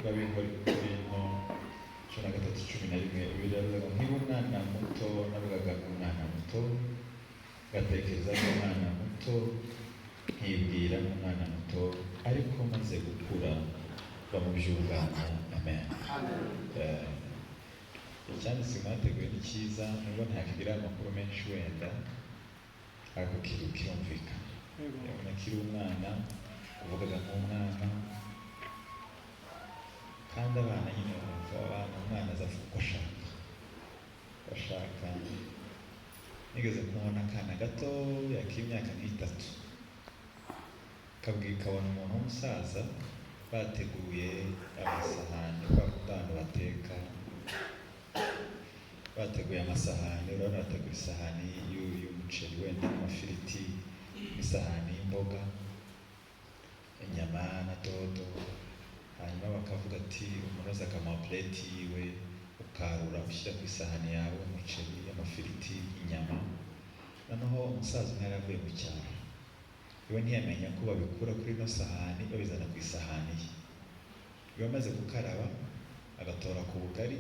rw'abihori Korinto 13:11 biravuga ngo niba umwana muto navugaga umwana muto gatekereza nk'umwana muto nkibwira nk'umwana muto ariko maze gukura bamubyungana. Amen. Icyanditswe mwateguye ni cyiza nubwo ntakigira amakuru menshi wenda ariko kirumvikana. Yabona kiri umwana uvugaga nk'umwana kandi abana nyine bumva abana umwana azavuga uko ashaka. Nigeze kubona akana gato yak'imyaka nk'itatu kabona umuntu w'umusaza bateguye amasahani abantu bateka, bateguye amasahani, urabona bateguye isahani y'umuceri wenda n'amafiriti, isahani y'imboga, inyama na dodo, hanyuma bakavuga ati umunoza akamuha plate yiwe ukarura ushyira ku isahani yawe umuceri, amafiriti, inyama. Noneho umusaza umwe yaravuye mu cyaro, iwe ntiyamenya ko babikura kuri ino sahani babizana ku isahani ye. Iyo amaze gukaraba agatora ku bugari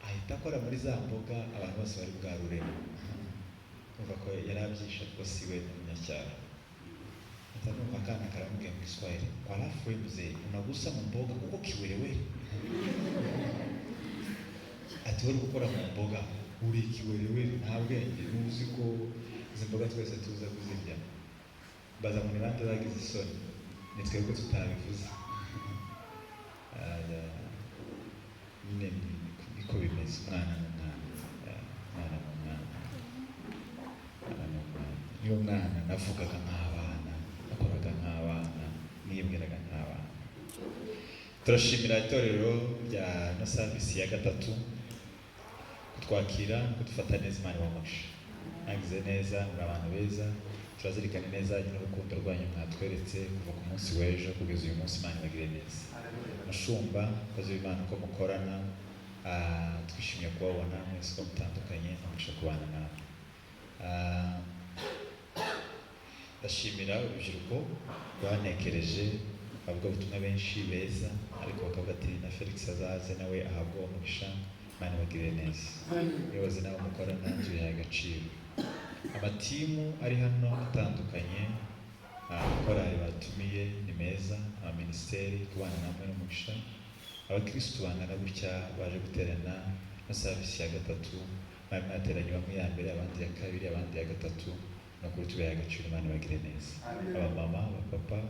ahita akora muri za mboga abantu bose bari bwaruremo. Umva ko yarabyishe ko siwe n'umunyacyaro. Numva akana karamubwiye mu Kiswahili, halafu wewe mzee unagusa mu mboga kuko kiwerewere. Ati wari gukora mu mboga uri kiwerewere, nta bwenge ntuzi ko izi mboga twese tuza kuzirya. Baza muri bandi bagize isoni, ni twebwe tutabivuze. Nyine niko bimeze, umwana niyo mwana navugaga nk'abana, nakoraga nk'abana, nibwiraga nk'abana. Turashimira itorero rya no service ya gatatu kutwakira, kudufata neza. Imana ibamugishe, nagize neza, muri abantu beza. Turazirikana neza n'urukundo rwanyu mwatweretse kuva ku munsi w'ejo kugeza uyu munsi. Imana ibagire neza. Mushumba koze Imana ko mukorana, twishimiye kubabona mwese ko mutandukanye, namugisha kubana nawe. Ndashimira urubyiruko rwanekereje, bavuga ubutumwa benshi beza, ariko bakavuga ati na Felix azaze nawe ahabwa umugisha. Imana ibagire neza. Ubuyobozi nawe mukorana nzuye agaciro. Amatimu ari hano atandukanye, korali batumiye ni meza, abaminisiteri kubana namwe n'umugisha, abakristo bangana gutya baje guterana na service ya gatatu, bari mwateranye bamwe ya mbere, abandi ya kabiri, abandi ya gatatu, no kuri tubaye agaciro. Imana ibagire neza. Abamama, abapapa,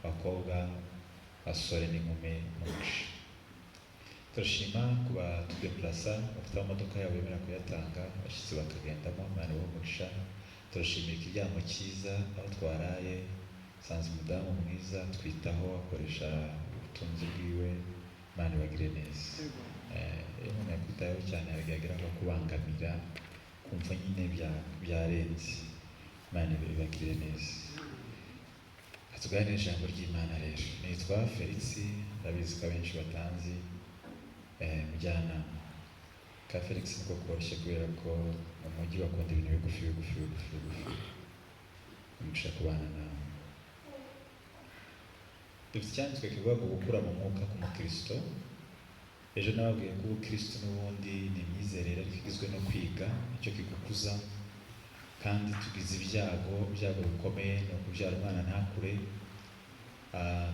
abakobwa, abasore n'inkumi n'umugisha. Turashima kuba tudeplasa, bafite amamodoka yabo bemera kuyatanga, abashyitsi bakagendamo. Imana ibamugisha. Turashimira ikiryamo cyiza aho twaraye, sanze umudamu mwiza twitaho, akoresha ubutunzi bwiwe. Imana ibagire neza. Iyo umuntu yakwitayeho cyane yagira ngo kubangamira, kumva nyine byarenze. Imana ibagire neza. Hatuganira ijambo ry'Imana rero. Nitwa Felix, ndabizi ko abenshi batanzi mujyana ka Felix niko koroshye kubera ko mu mujyi bakunda ibintu bigufi. Umugisha kubana nawe. Dufite icyanditswe kivuga ngo gukura mu mwuka k'umukristo. Ejo nababwiye ko ubukristo n'ubundi ni imyizerere ariko igizwe no kwiga, icyo kigukuza. Kandi tugize ibyago bikomeye ni ukubyara umwana ntakure.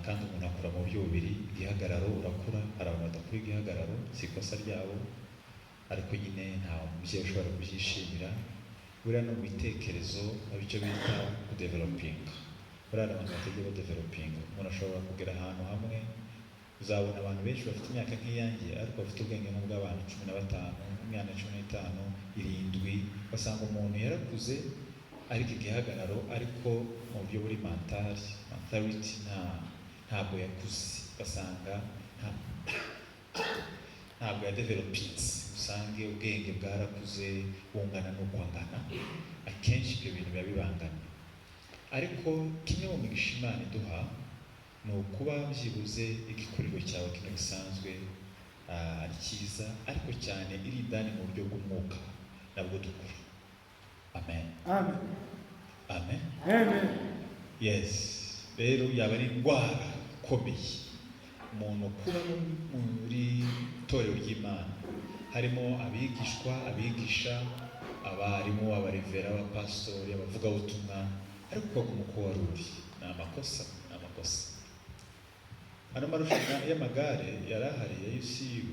Kandi umuntu akura mu buryo bubiri, igihagararo urakura, hari abantu badakura igihagararo, si ikosa ryabo, ariko nyine nta mubyeyi ushobora kubyishimira. Buriya no mu bitekerezo abicyo bita kudevelopinga, buriya abantu bategeye badevelopinga. Umuntu ashobora kugera ahantu hamwe, uzabona abantu benshi bafite imyaka nk'iyanjye ariko bafite ubwenge nk'ubw'abantu 15, imyaka 15, 7, basanga umuntu yarakuze ariko igihagararo, ariko mu buryo buri mentality ntabwo yakuze, basanga ntabwo yadevelopinze. Usange ubwenge bwarakuze bungana n'uko angana, akenshi ibyo bintu biba bibangana. Ariko kimwe mu migisha Imana iduha ni ukuba byibuze igikorero cyawe kimwe gisanzwe ari cyiza, ariko cyane iri indani mu buryo bw'umwuka, nabwo dukura. Amen. Amen. Amen. Amen. Yes. Rero yaba ari indwara ikomeye umuntu kuba muri itorero ry'Imana harimo abigishwa, abigisha, abarimu, abarevera, abapasitori, abavugabutumwa, ariko ukaguma uko wari uri. Ni amakosa. Ano marushanwa y'amagare yari ahari ya UCU,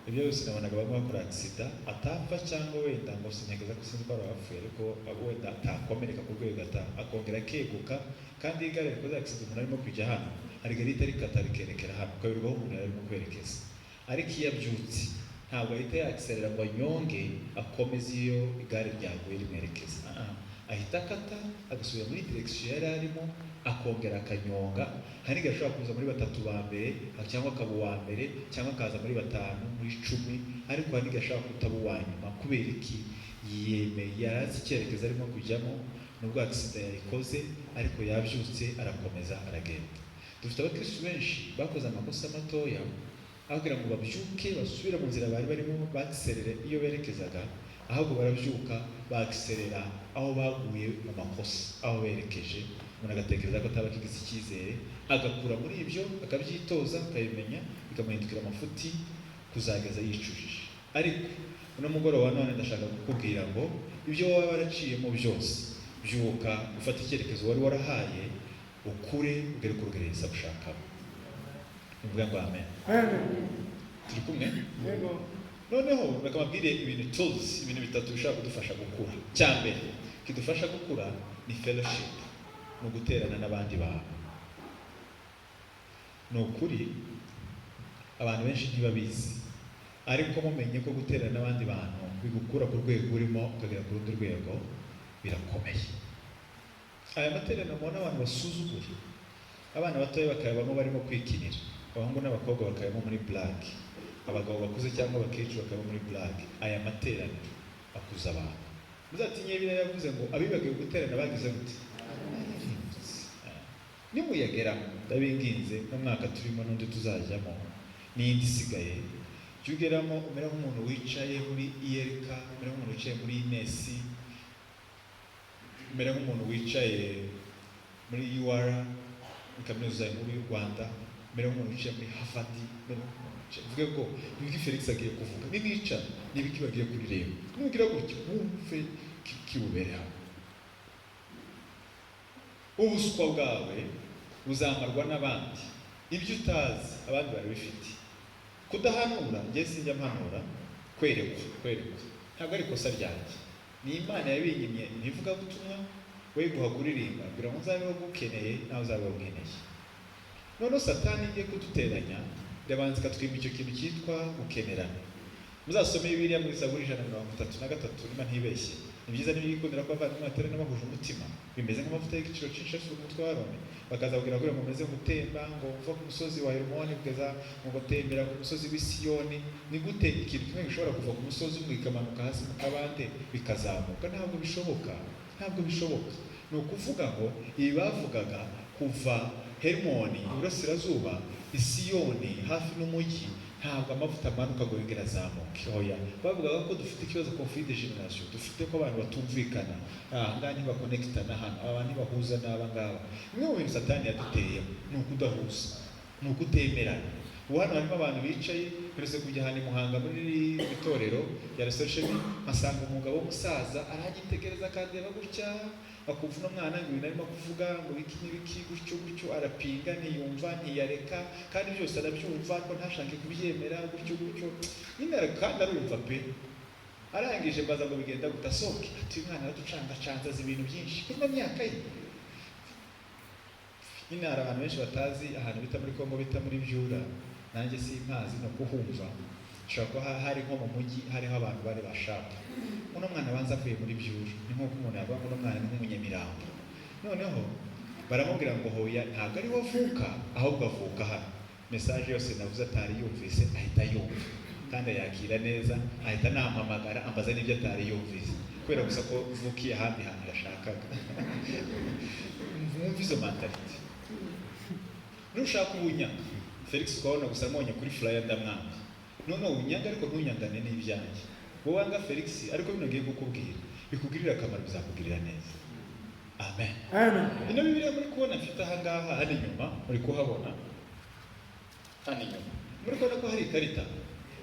ibyo byose nabonaga bamwe bakora agisida, atapfa cyangwa wenda ngo sinyegeza ko sinzi ko barapfuye, ariko wenda atakomereka ku rwego akongera akeguka, kandi igare rikoze agisida umuntu arimo kujya hano hari gari itari kata rikerekera hano ukabirirwaho umuntu arimo kwerekeza, ariko iyo abyutse ntabwo ahita yakiserera ngo anyonge akomeze iyo igare ryaguye rimwerekeza, ahita akata agasubira muri direction yari arimo akongera akanyonga. Hari gashobora kuza muri 3 ba mbere cyangwa akaba uwa mbere cyangwa akaza muri 5 muri 10, ariko hari gashobora kutaba uwa nyuma kubera iki yemeye yarazi icyerekezo arimo kujyamo, nubwo accident yarikoze ariko yabyutse arakomeza aragenda. Dufite abakristo benshi bakoze amakosa matoya agira ngo babyuke basubira mu nzira bari barimo bakiserere iyo berekezaga, ahubwo barabyuka bakiserera aho baguye mu makosa aho berekeje. Umuntu agatekereza ko ataba akigize icyizere, agakura muri ibyo akabyitoza akabimenya, bikamuhindukira amafuti kuzageza yicujije. Ariko uno mugoroba none ndashaka kukubwira ngo ibyo waba waraciyemo byose, byuka ufata icyerekezo wari warahaye, ukure ugere ku rugereza ushakamo. Nivuga ngo amen. Turi kumwe? Noneho bakamabwire ibintu tools, ibintu bitatu bishaka kudufasha gukura. Cyambere kidufasha gukura ni fellowship, no guterana n'abandi bantu. No kuri abantu benshi ntibabizi, ariko mumenye ko guterana n'abandi bantu bigukura ku rwego urimo ukagera ku rundi rwego birakomeye. Aya materano mubona abantu basuzuguye, abana batoya bakayabamo barimo kwikinira, abahungu n'abakobwa bakayabamo muri black, abagabo bakuze cyangwa abakecuru bakayabamo muri black. Aya materano akuza abantu. Muzatinye Bibiliya yavuze ngo abibagiwe guterana bagize gute? Nimuyageramo ndabinginze n'umwaka turimo n'undi tuzajyamo n'indi isigaye, cyugeramo umera nk'umuntu wicaye muri IRK, umera nk'umuntu wicaye muri Inesi, umera nk'umuntu wicaye muri UR, kaminuza nkuru y'u Rwanda, umera nk'umuntu wicaye muri Harvard. Vuga ko ibiki Felix agiye kuvuga nibica nibiki bagiye kurireba, nugira gutyo wumve kibubereho. Ubuswa bwawe buzamarwa n'abandi, ibyo utazi abandi barabifite. Kudahanura njye sinjya mpanura, kwerekwa ntabwo ari kosa ryanjye, ni Imana yabinyimye. Ntivuga butumwa we guhaguririmba kugira ngo nzabeho gukeneye nawe uzabeho nkeneye. None Satani igiye kuduteranya, ndabanza katwima icyo kintu cyitwa gukenerana. Muzasome Bibiliya muri Zaburi 133 niba ntibeshye. Ni byiza n'ibikundira ko abavandimwe baterana bahuje umutima, bimeze nk'amavuta y'igiciro cyinshi asuka umutwe wa Aroni, bakazabwira ko mumeze gutemba ngo uva ku musozi wa Hermoni kugeza mu gutembera ku musozi w'i Siyoni. Ni gute ikintu kimwe gishobora kuva ku musozi umwe ikamanuka hasi mu kabande bikazamuka? Ntabwo bishoboka. Ni ukuvuga ngo ibi bavugaga kuva Hermoni iburasirazuba i Siyoni hafi n'umujyi, ntabwo amavuta amanuka ngo yongera azamuke. Oya, bavugaga ko dufite ikibazo conflit de generation, dufite ko abantu batumvikana, ngaha ntibakonekitana hano, abantu ntibahuza n'aba ngaba. Bimwe mu bintu Satani yaduteye ni ukudahuza, ni ukutemerana. Ubu hano harimo abantu bicaye, perese kujya ahantu i Muhanga muri itorero ya reception, asanga umugabo w'umusaza aragitegereza akandeba gutya, akumva uno mwana ngo ibintu arimo kuvuga ngo biki n'ibiki gutyo arapinga, ntiyumva, ntiyareka, kandi byose arabyumva ariko ntashake kubyemera gutyo nyine, kandi arumva pe. Arangije mbaza ngo bigenda gutasohoke, ati umwana araducangacanza azi ibintu byinshi kuri mu myaka ye. Nyine hari abantu benshi batazi ahantu bita muri Kongo bita muri Byura, nanjye simpazi no kuhumva. Shaka hari nko mu mujyi hariho abantu bari bashaka. Uno mwana banza avuye muri Byura, ni nk'uko umuntu yavuga ngo uno mwana ni nk'umunyamirambo. Noneho baramubwira ngo hoya ntabwo ari wavuka, ahubwo avuka hano. Message yose navuze atari yumvise ahita yumva, kandi yakira neza, ahita nampamagara ambaza n'ibyo atari yumvise, kubera gusa ko vukiye ahandi hantu yashakaga. Mwumva izo mentality. Nushaka ubunyanga Felix ukabona gusa monye kuri flyer ndamwanga, none ubunyanga ariko ntunyangane n'ibyanjye. Wowe wanga Felix ariko bino ngiye kukubwira bikugirira akamaro, bizakugirira neza. Amen. Ino Bibiliya muri kubona mfite aha ngaha hano inyuma muri kuhabona, hano inyuma muri kubona ko hari ikarita,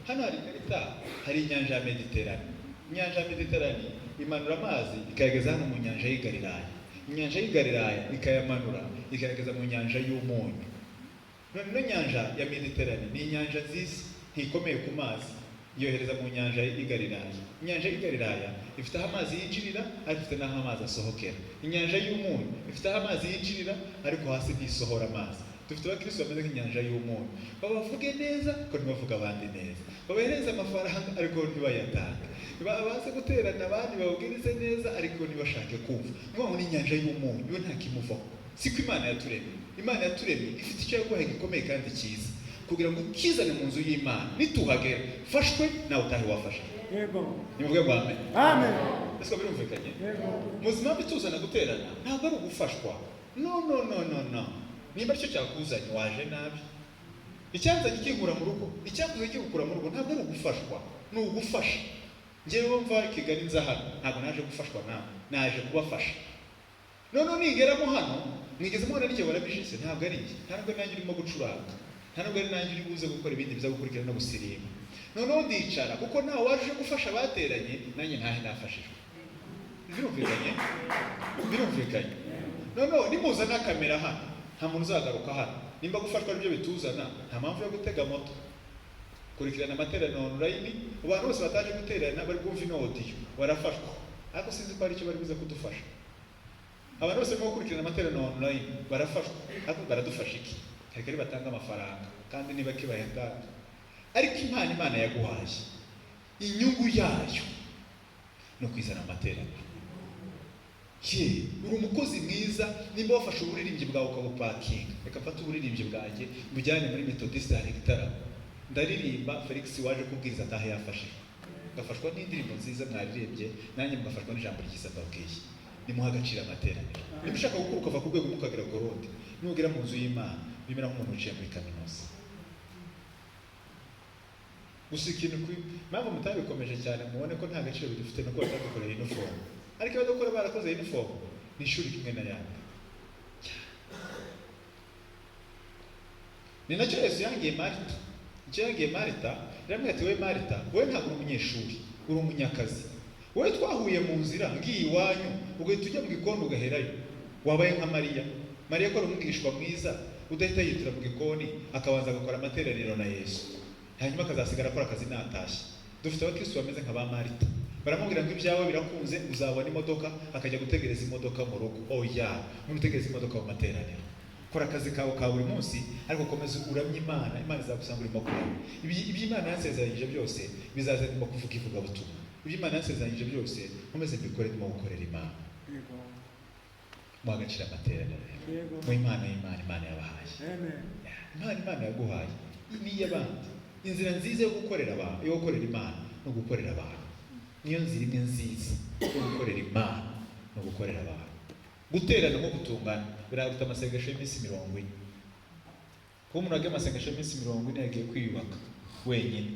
hano hari ikarita, hari inyanja ya Mediterane. Inyanja ya Mediterane imanura amazi ikayageza hano mu nyanja y'i Galilaya, inyanja y'i Galilaya ikayamanura ikayageza mu nyanja y'umunyu. None nyanja ya Mediterane ni inyanja nziza ntikomeye ku mazi, yohereza mu nyanja y'i Galilaya. Inyanja y'i Galilaya ifite aho amazi yinjirira ariko ifite n'aho amazi asohokera. Inyanja y'umunyu ifite aho amazi yinjirira ariko hasi ntisohora amazi. Dufite abakristo bameze nk'inyanja y'umunyu, babavuge neza ko ntibavuga abandi neza, babahereza amafaranga ariko ntibayatange, babaze guterana abandi babwirize neza ariko ntibashake kumva. Ngo ni inyanja y'umunyu, yo nta kimuvaho. Siko Imana yaturemye. Imana yaturemye ifite icyo yaguhaye gikomeye kandi cyiza, kugira ngo ukizane mu nzu y'Imana. Nituhagera fashwe nawe utahe wafashe. Yego. Nimuvuge ngo amen. Amen. Ese birumvikanye? Yego. Muzima bituzana guterana ntabwo ari ugufashwa. No. Nimba cyo cyakuzanye waje nabi. Icyanzanye kigura mu rugo, icyakuze kigukura mu rugo ntabwo ari ugufashwa, ni ugufasha. Njyewe mva Kigali nza hano ntabwo naje gufashwa nawe, naje kubafasha. Nigeramo hano mwigeze mubona n'icyo barabishise, ntabwo ari iki, ntabwo nanjye urimo gucuranga, ntabwo ari nanjye uri buze gukora ibindi biza gukurikira no gusirima. Noneho ndicara kuko nawe waje gufasha bateranye, nanjye ntahe nafashijwe. Birumvikanye. Noneho nimuzana kamera hano nta muntu uzagaruka hano. Nimba gufashwa aribyo bituzana, nta mpamvu yo gutega moto. Kurikirana amateraniro online, abantu bose bataje guterana bari kumva ino audio barafashwa, ariko sinzi ko ari icyo bari buze kudufasha. Abantu bose barimo gukurikirana amateraniro online barafashwa, ariko baradufasha iki? Kari batanga amafaranga kandi niba kibayatanga. Ariko Imana yaguhaye, inyungu yayo no kwizana amateraniro. Uri umukozi mwiza nimba wafashe uburirimbyi bwawe ukabupakinga. Reka mfate uburirimbyi bwanjye mujyane muri Methodist hari gitaramo, ndaririmba Felix waje kubwiriza atahe yafashijwe, ngafashwa n'indirimbo nziza mwaririmbye, nanjye mugafashwa n'ijambo ryiza mbabwiye. Nimuha agaciro amateraniro. Niba ushaka gukura ukava ku rwego mukagera ku rundi, nugera mu nzu y'Imana bimera nk'umuntu uciye muri kaminuza. Gusa ikintu mpamvu mutabikomeje cyane mubone ko nta gaciro bidufite no kuba batadukorera uniform. Ariko abadakora barakoze uniform ni ishuri kimwe na yandi. Ni nacyo Yesu yangiye Marita. Icyo yangiye Marita, yaramubwiye ati, we Marita, wowe ntabwo uri umunyeshuri, uri umunyakazi. Wowe twahuye mu nzira ngiye iwanyu, ugahita ujya mu gikoni ugaherayo. Wabaye nka Mariya. Mariya ko ari umwigishwa mwiza, udahita yitira mu gikoni akabanza agakora amateraniro na Yesu, hanyuma akazasigara akora akazi natashye. Dufite abakristo bameze nka ba Marita. Baramubwira ngo ibyawe birakunze uzabona imodoka, akajya gutegereza imodoka mu rugo. Oya, utegereza imodoka mu materaniro. Kora akazi kawe ka buri munsi, ariko komeza uramye Imana. Imana izagusanga urimo kurama. Iby'Imana yansezeranyije byose bizaza ndimo kuvuga ivugabutumwa. Iby'Imana yansezeranyije byose nkomeze mbikore ndimo gukorera Imana. Mu agaciro amateraniro. Mu Imana yabahaye. Imana yaguhaye ni y'abandi. Inzira nziza yo gukorera abantu, yo gukorera Imana no gukorera abantu. Niyo nzira imwe nziza yo gukorera Imana no gukorera abantu. Guterana nko gutungana biraruta amasengesho y'iminsi 40. Kuba umuntu agiye amasengesho y'iminsi 40 yagiye kwiyubaka wenyine,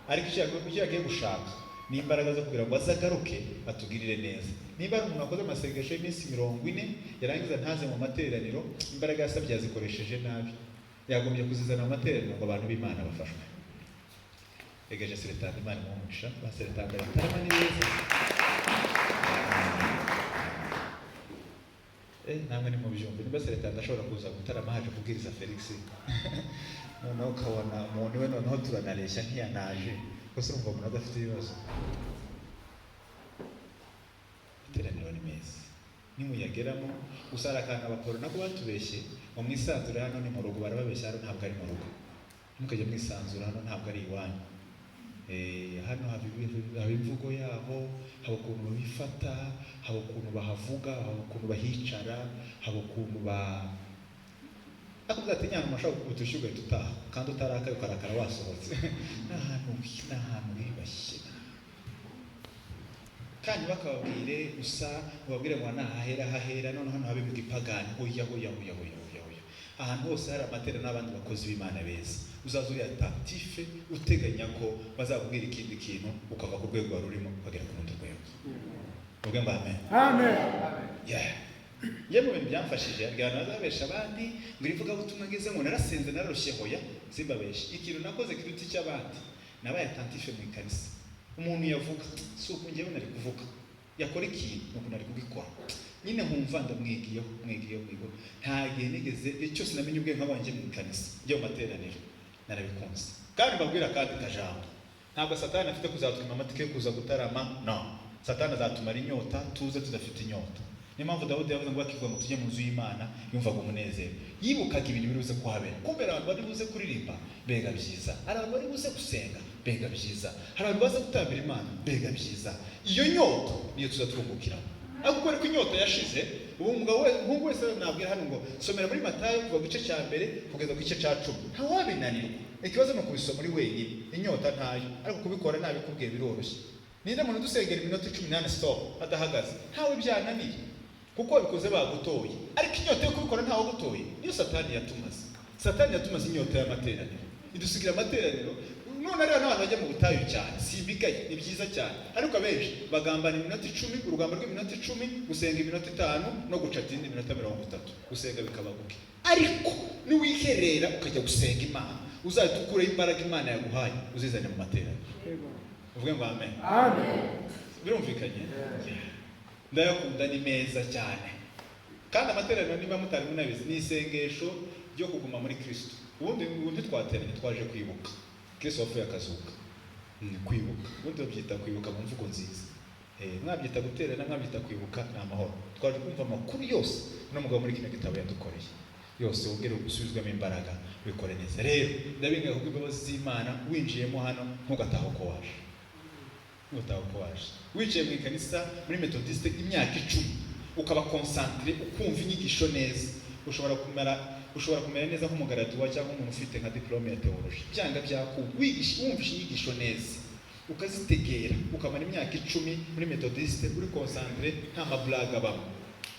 ariko icyo yagiye gushaka ni imbaraga zo kugira ngo azagaruke atugirire neza. Niba ari umuntu akoze amasengesho y'iminsi 40 yarangiza ntaze mu materaniro, imbaraga yasabye yazikoresheje nabi. Yagombye kuzizana mu materaniro ngo abantu b'Imana bafashwe. Egeje Seretanda Imana mu mugisha, ba Seretanda batarama ni beza. Namwe ni mu byumba. Niba Seretanda ashobora kuza gutarama haje kubwiriza Felix, noneho ukabona umuntu we noneho turanareshya ntiyanaje, gusa urumva umuntu adafite ibibazo. Iteraniro ni meza, nimuyageramo usara akana bakora nako batubeshye ngo mwisanzure hano ni mu rugo, barababeshya hano ntabwo ari mu rugo. Mukajya mwisanzura hano ntabwo ari iwanyu. Hano haba imvugo yaho, haba ukuntu babifata, haba ukuntu bahavuga, haba ukuntu bahicara, haba ukuntu akubwira ati nyana mashaka kugutusha ugahita utaha kandi utarakaye ukarakara wasohotse. N'ahantu hibashye. Kandi bakababwire gusa bababwire ngo hahera none hano habe mu gipagani. Oya. Ahantu hose hari amateraniro n'abandi bakozi b'Imana beza. Uzaza uri attentif uteganya ko bazakubwira ikindi kintu ukava ku rwego warurimo ukagera ku rundi rwego. Ubwo ngo amen. Amen. Yeah. yewe ibintu byamfashije arigana azabesha abandi ngo irivuga butumwa ngeze ngo narasenze nararushye hoya simbabeshe ikintu nakoze kiruta icy'abandi nabaye attentif mu ikanisa umuntu yavuga si uko njyewe nari kuvuga yakora ikintu nuko nari kugikora nyine nkumva ndamwigiyeho nta gihe nigeze icyo sinamenye ubwenge nk'abanje mu ikanisa njye mu materaniro narabikunze kandi mbabwira kandi kajambo ntabwo satani afite kuzatuma amatike yo kuza gutarama no satani azatumara inyota tuze tudafite inyota niyo mpamvu Dawudi yavuze ngo bakivuga ngo tujye mu nzu y'Imana yumvaga umunezero yibukaga ibintu biri buze kuhabera kumbe abantu bari buze kuririmba mbega byiza hari abantu bari buze gusenga mbega byiza hari abantu baze gutambira Imana mbega byiza iyo nyota niyo tuzatwungukiramo ariko kubera ko inyota yashize ubu umuhungu wese nabwira hano ngo somera muri Matayo kuva ku gice cya mbere kugeza ku gice cya 10 ntawabinanirwa ikibazo ni ukubisoma muri wenyine inyota ntayo ariko kubikora nabikubwiye biroroshye ninde muntu dusengera iminota 18 stop adahagaze ntawe byananiye kuko bikoze bagutoye ariko inyota yo kubikora ntawe gutoye niyo satani yatumaze inyota y'amateraniro idusigira amateraniro none rero n'abantu bajya mu butayu cyane simbigaye ni byiza cyane ariko abenshi bagambana iminota 10 urugamba rw'iminota 10 gusenga iminota 5 no gucata indi minota 30 gusenga bikabaguke ariko ni wiherera ukajya gusenga Imana uzahita ukuraho imbaraga Imana yaguhaye uzizanye mu materaniro uvuge ngo amen birumvikanye ndayakunda ni meza cyane kandi amateraniro niba mutari munabizi ni isengesho ryo kuguma muri Kristo ubundi twateranye twaje kwibuka Kristo wapfuye akazuka kwibuka ubundi babyita kwibuka mu mvugo nziza mwabyita guterana mwabyita kwibuka ni amahoro twaje kumva amakuru yose n'umugabo muri kino gitabo yadukoreye yose ubwira gusubizwamo imbaraga bikore neza rero ndabinga kuko imbabazi z'Imana winjiyemo hano ntugataho ko waje wicaye mu ikanisa muri Methodiste imyaka 10 ukaba concentré ukumva inyigisho neza ushobora kumera neza nk'umugaratuwa cyangwa umuntu ufite nka diplome ya theology byanga wumvisha inyigisho neza ukazitegera ukamara imyaka 10 muri Methodiste uri concentré nta mablaga bamo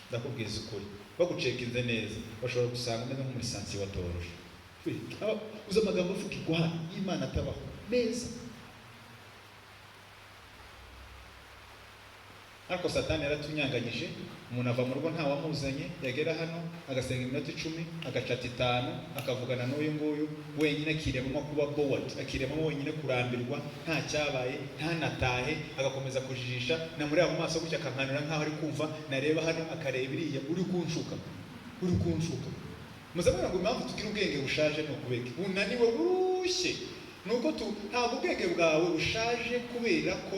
ndakubwiza ukuri bagucekinze neza bashobora gusanga umeze nk'umulisansi wa theology uza amagambo uvugirwa y'Imana atabaho neza ariko satani yaratunyanganyije umuntu ava mu rugo nta wamuzanye yagera hano agasenga iminota 10 agacata 5 akavugana n'uyu nguyu wenyine akiremamo kuba bored akiremamo wenyine kurambirwa nta cyabaye nta natahe agakomeza kujijisha na muri abo maso gutya akankanura nkaho ari kumva nareba hano akareba iriya uri kunshuka muzabona ngo impamvu tugira ubwenge bushaje no kubeke unaniwe burushye nuko ntabwo ubwenge bwawe bushaje kubera ko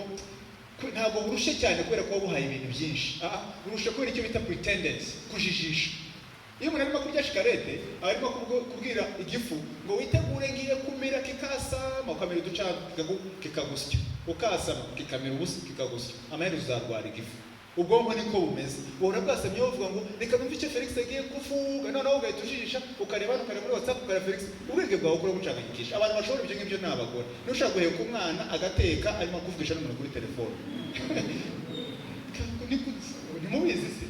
ntabwo burushe cyane kubera ko wabuhaye ibintu byinshi burushe kubera icyo bita pretendence kujijisha iyo umuntu arimo kurya shikarete arimo kubwira igifu ngo witegure ngiye kumira kikasama ukamera uducanga kikagusya ukasama kikamera ubusa kikagusya amaherezo uzarwara igifu ubwonko niko bumeze ubona bwasamye bavuga ngo reka numve icyo Felix agiye kuvuga noneho ugahita ujijisha ukareba muri WhatsApp ukara Felix ubwenge bwawe ukora gucanganyikisha abantu bashobora ibyo ngibyo n'abagore nushaka guheka umwana agateka arimo kuvugisha n'umuntu kuri telefone ntimubizi se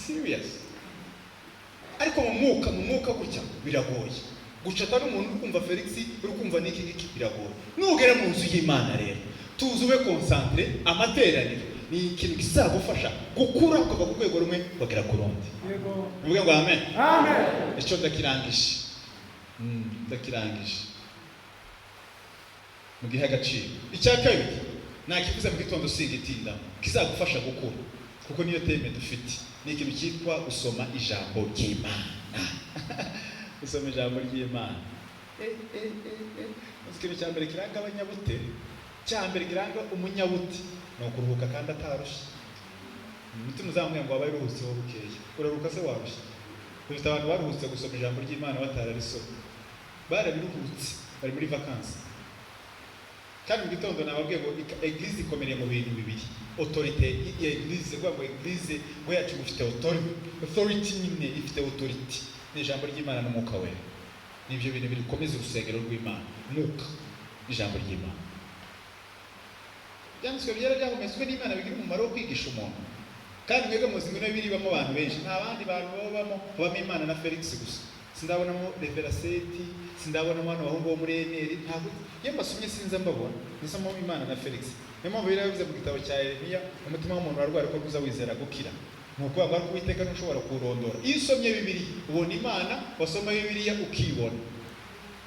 serious ariko mu mwuka gutya biragoye gucata n'umuntu uri kumva Felix uri kumva n'iki biragoye nugera mu nzu y'Imana rero tuzuwe concentré amateraniro ni ikintu kizagufasha gukura ukava ku rwego rumwe bagera ku rundi uvuge ngo amen icyo ndakirangije mu gihe agaciro icya kabiri nakivuze mu gitondo singitinda kizagufasha gukura kuko niyo teme dufite ni ikintu cyitwa gusoma ijambo ry'Imana gusoma ijambo ry'Imana ikintu cya mbere kiranga abanyabute kiranga umunyabute ni ukuruhuka kandi atarushye umutima uzamubwira ngo wabaye uruhutse wowe bukeye uraruhuka se warushye dufite abantu baruhutse gusoma ijambo ry'Imana batararisoma barabiruhutse bari muri vacances kandi mu gitondo nababwiye ngo eglise ikomereye mu bintu bibiri autorité ya eglise ngo eglise ngo yacu ifite authority nyine ifite authority ni ijambo ry'Imana n'umwuka wera nibyo bintu bikomeza urusengero rw'Imana umwuka ijambo ry'Imana byanditswe byahumetswe n'Imana bigira umumaro wo kwigisha umuntu kandi mwebwe muzi ngo biribamo abantu benshi nta bandi bantu babamo Imana na Felix gusa sindabonamo Reveraseti sindabonamo abantu bahungu bo muri Eneri ntabwo iyo mbasomye sinza mbabona nisamo Imana na Felix niyo mpamvu biravuze mu gitabo cya Yeremiya umutima w'umuntu warwara ko uza wizera gukira nuko aba Uwiteka ntushobora kurondora. Iyo usomye Bibiliya ubona Imana, wasoma Bibiliya ukibona.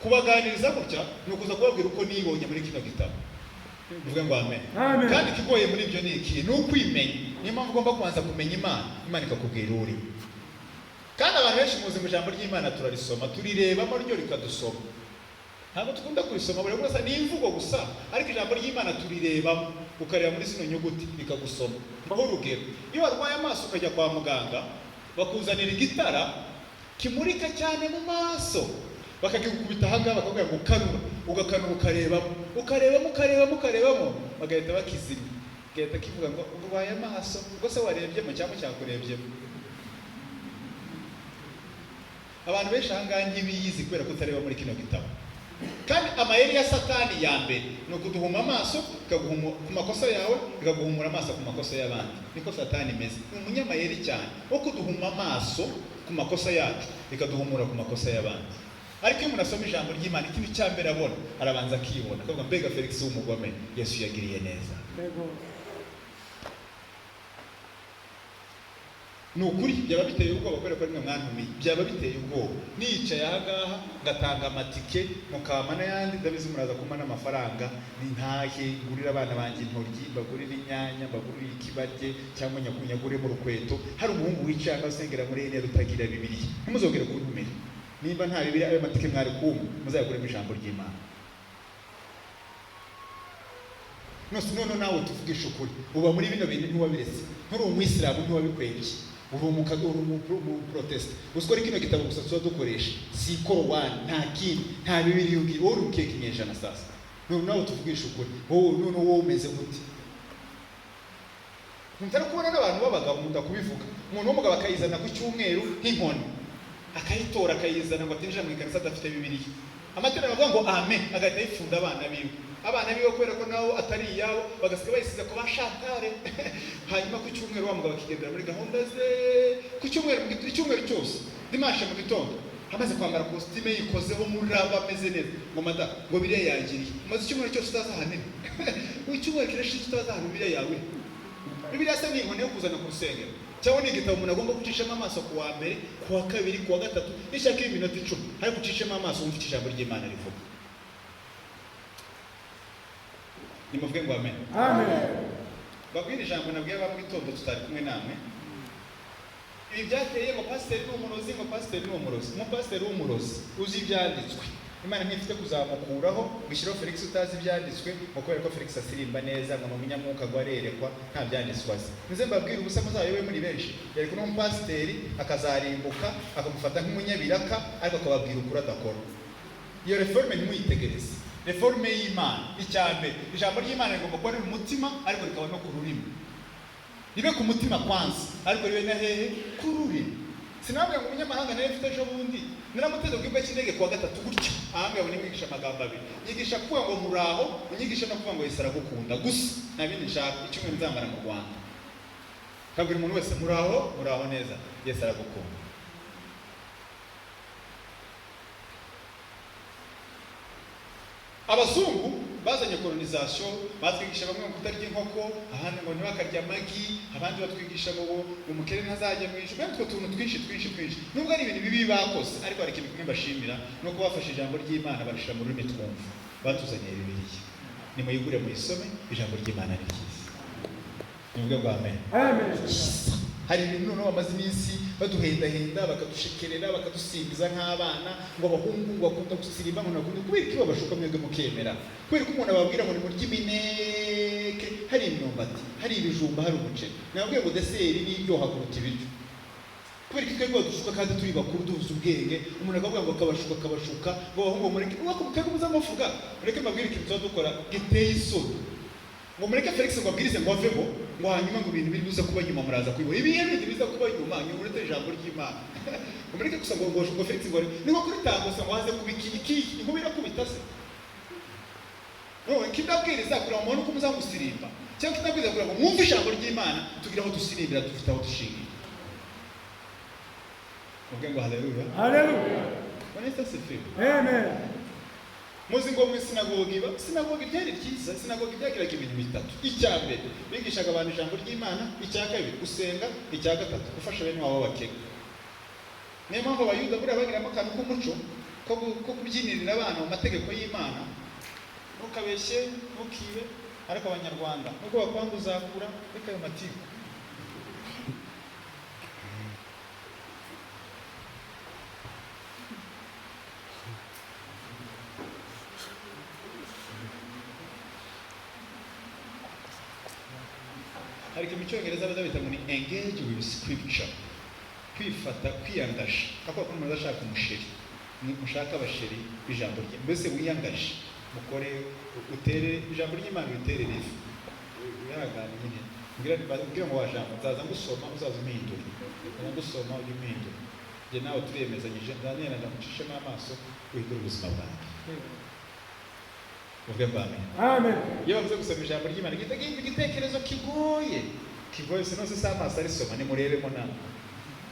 Kubaganiriza gutya ni ukuza kubabwira uko nibonye muri kino gitabo. Bivuga ngo amen. Kandi ikigoye muri ibyo ni iki? Ni ukwimenya. Niyo mpamvu ugomba kubanza kumenya Imana, Imana ikakubwira uri. Kandi abantu benshi muzi mu ijambo ry'Imana turarisoma, turirebamo ryo rikadusoma. Ntabwo tukunda kurisoma buri wese ni imvugo gusa, ariko ijambo ry'Imana turirebamo, ukareba muri zino nyuguti bikagusoma. Mbaho urugero, iyo warwaye amaso ukajya kwa muganga, bakuzanira igitara kimurika cyane mu maso, bakakikubita ahangaha bakakubwira ngo kanura, ugakanura ukarebamo, bagahita bakizimya. Gahita kivuga ngo urwaye amaso, ubwo se warebyemo cyangwa cyakurebyemo. Abantu benshi ahangaha ntibiyizi kubera kutareba muri kino gitabo. Kandi amayeri ya Satani ya mbere ni ukuduhuma amaso, ikaguhuma ku makosa yawe, ikaguhumura amaso ku makosa y'abandi. Niko Satani imeze. Ni umunyamayeri cyane wo kuduhuma amaso ku makosa yacu, ikaduhumura ku makosa y'abandi. Ariko iyo umuntu asoma ijambo ry'Imana, ikintu cya mbere abona, arabanza akibona. Akavuga mbega Felix w'umugome, Yesu yagiriye neza. Ni ukuri byaba biteye ubwoba kubera ko rimwe mwantumiye, byaba biteye ubwoba nicaye ahangaha ngatanga amatike mukama n'ayandi, ndabizi muraza kumpa n'amafaranga nintahe ngurira abana banjye intoryi, bagurira inyanya, bagurira ikibarye cyangwa nyakunyagure mu rukweto. Hari umuhungu wicaye agasengera muri ene rutagira Bibiliya, ntimuzongere kuntumira. Nimba nta Bibiliya ayo matike mwari kumpa, muzayaguremo ijambo ry'Imana. None nawe tuvugisha ukuri, uba muri bino bintu ntiwabiretse, nturi umwisilamu ntiwabikwebye, uri umuprotesta. Uziko ari kino gitabo gusa tuba dukoresha, si Korowani, nta kindi, nta Bibiliya ubwira, wowe uri mukeka inyejana sasa. None nawe tuvugisha ukuri, wowe umeze gute? Ntari kubona n'abantu b'abagabo nkunda kubivuga, umuntu w'umugabo akayizana ku cyumweru nk'inkoni, akayitora akayizana ngo atinjira mu ikanisa adafite Bibiliya. Amateraniro avuga ngo amen, agahita yifunda abana biwe kubera ko nawo atari iyabo, bagasiga bayisize ku bashantare. Hanyuma ku cyumweru wa mugabo akigendera muri gahunda ze, ku cyumweru cyose dimanche mu gitondo amaze kwambara costume yikozeho muraba ameze neza, ngo mada ngo bire yangiriye, maze icyumweru cyose utazahanira. Icyumweru kirashije utazahana Bibiliya yawe. Bibiliya se ni inkoni yo kuzana ku rusengero, cyangwa ni igitabo umuntu agomba gucishamo amaso ku wa mbere, ku wa kabiri, ku wa gatatu, n'ishaka y'iminota 10, ariko gucishamo amaso wumva ijambo ry'Imana rivuga. Nimuvuge ngo amen. Babwira ijambo nabwiye aba mu gitondo tutari kumwe namwe. Ibi byateye ngo pasiteri n'umurozi, umupasiteri w'umurozi uzi ibyanditswe. Imana ntifite kuzamukuraho gushyiraho Felix utazi ibyanditswe, ngo kubera ko Felix asirimba neza, ngo umunyamwuka gwarerekwa nta byanditswe azi. Nze mbabwira ubusa muzayobe muri benshi, yari kuno umupasiteri akazarimbuka akamufata nk'umunyabiraka, ariko akababwira ukuri adakora. Iyo reforme ntimuyitegereze. Reforme y'Imana icyambe, ijambo ry'Imana rigomba kuba riri mu mutima, ariko rikaba no ku rurimi. Ribe ku mutima kwanza, ariko ribe na hehe ku rurimi. Sinabwe ngo umunyamahanga nawe mfite ejo bundi naramuteze bw'ibwa cy'indege kuwa gatatu gutya, ahanga yabone mwigisha amagambo abiri, nyigisha kuvuga ngo muraho, unyigisha no kuvuga ngo Yesu aragukunda gusa, nta bindi nshaka. Icyumweru nzamara mu Rwanda kabwira umuntu wese muraho neza, Yesu aragukunda. Abazungu bazanye colonization, batwigisha bamwe mu kutarya inkoko, ahandi ngo ntibakarya amagi, abandi batwigisha ngo umukene ntazajya mu ijuru. Bene utwo tuntu twinshi nubwo ari ibintu bibi bakoze, ariko hari ikintu kimwe bashimira, nuko bafashe ijambo ry'Imana barishira mu rurimi twumva, batuzaniye Bibiliya. Nimuyigure muyisome, ijambo ry'Imana ni ryiza. Nimuvuge ngo amen. Hari ibintu noneho bamaze iminsi baduhendahenda, bakadushekerera, bakadusimbiza nk'abana, ngo abahungu ngo bakunda gusirimba, ngo nakunda kubera ko babashuka mwebwe mukemera, kubera ko umuntu ababwira ngo ni murya imineke, hari imyumbati, hari ibijumba, hari umuceri. Nababwiye ngo deseri ni iryoha kuruta ibiryo, kubera ko twebwe badushuka kandi turi bakuru duhuza ubwenge. Umuntu akavuga ngo akabashuka ngo abahungu mureke mwako muzamuvuga, mureke mbabwire ikintu tuba dukora giteye isoni, ngo mureke Felix ngo abwirize ngo aveho, ngo hanyuma ngo ibintu biri buze kuba nyuma muraza kwibona. Ibihe bindi biza kuba nyuma, nyuma uretse ijambo ry'Imana. Mureke gusa ngo Felix ngo ni nko kuri tango se ngo haze kubikiki ngo birakubita se. No, kindabwiriza kuri umuntu ko muzamusirimba, cyangwa kindabwiriza kuri ngo mwumve ijambo ry'Imana, tugira aho dusirimbira, dufite aho dushingira. Ubwo ngo haleluya. Bwana Yesu asifiwe. Amen. muzi ngo mu sinagogi ryari ryiza. Sinagogi ryagiraga ibintu bitatu. Icya mbere bigishaga abantu ijambo ry'Imana, icya kabiri gusenga, icya gatatu gufasha bene wabo bakene. Niyo mpamvu abayuda buriya bagiramo akantu k'umuco ko kubyinirira abana mu mategeko y'Imana, ntukabeshye ntukibe. Ariko abanyarwanda nubwo bakwanga uzakura, reka ayo matiku. Ariko mu Cyongereza bazabita ngo ni engage with scripture, kwifata, kwiyangasha. Kako umuntu ashaka umusheri, mushaka abasheri b'ijambo rye, mbese wiyangashe, mukore, utere ijambo ry'Imana, utere rifu. Uyagana nyine mbwira ngo wajambo nzaza ngusoma, uzaza umpindura, ngusoma ujye umpindura. Njye nawe turiyemezanyije, Daniel ndamucishemo amaso, uhindura ubuzima bwanjye. Uvuge amen. Amen. Iyo bavuze gusoma ijambo ry'Imana, igitekerezo kigoye sinose sa amaso arisoma, nimurebemo nawe.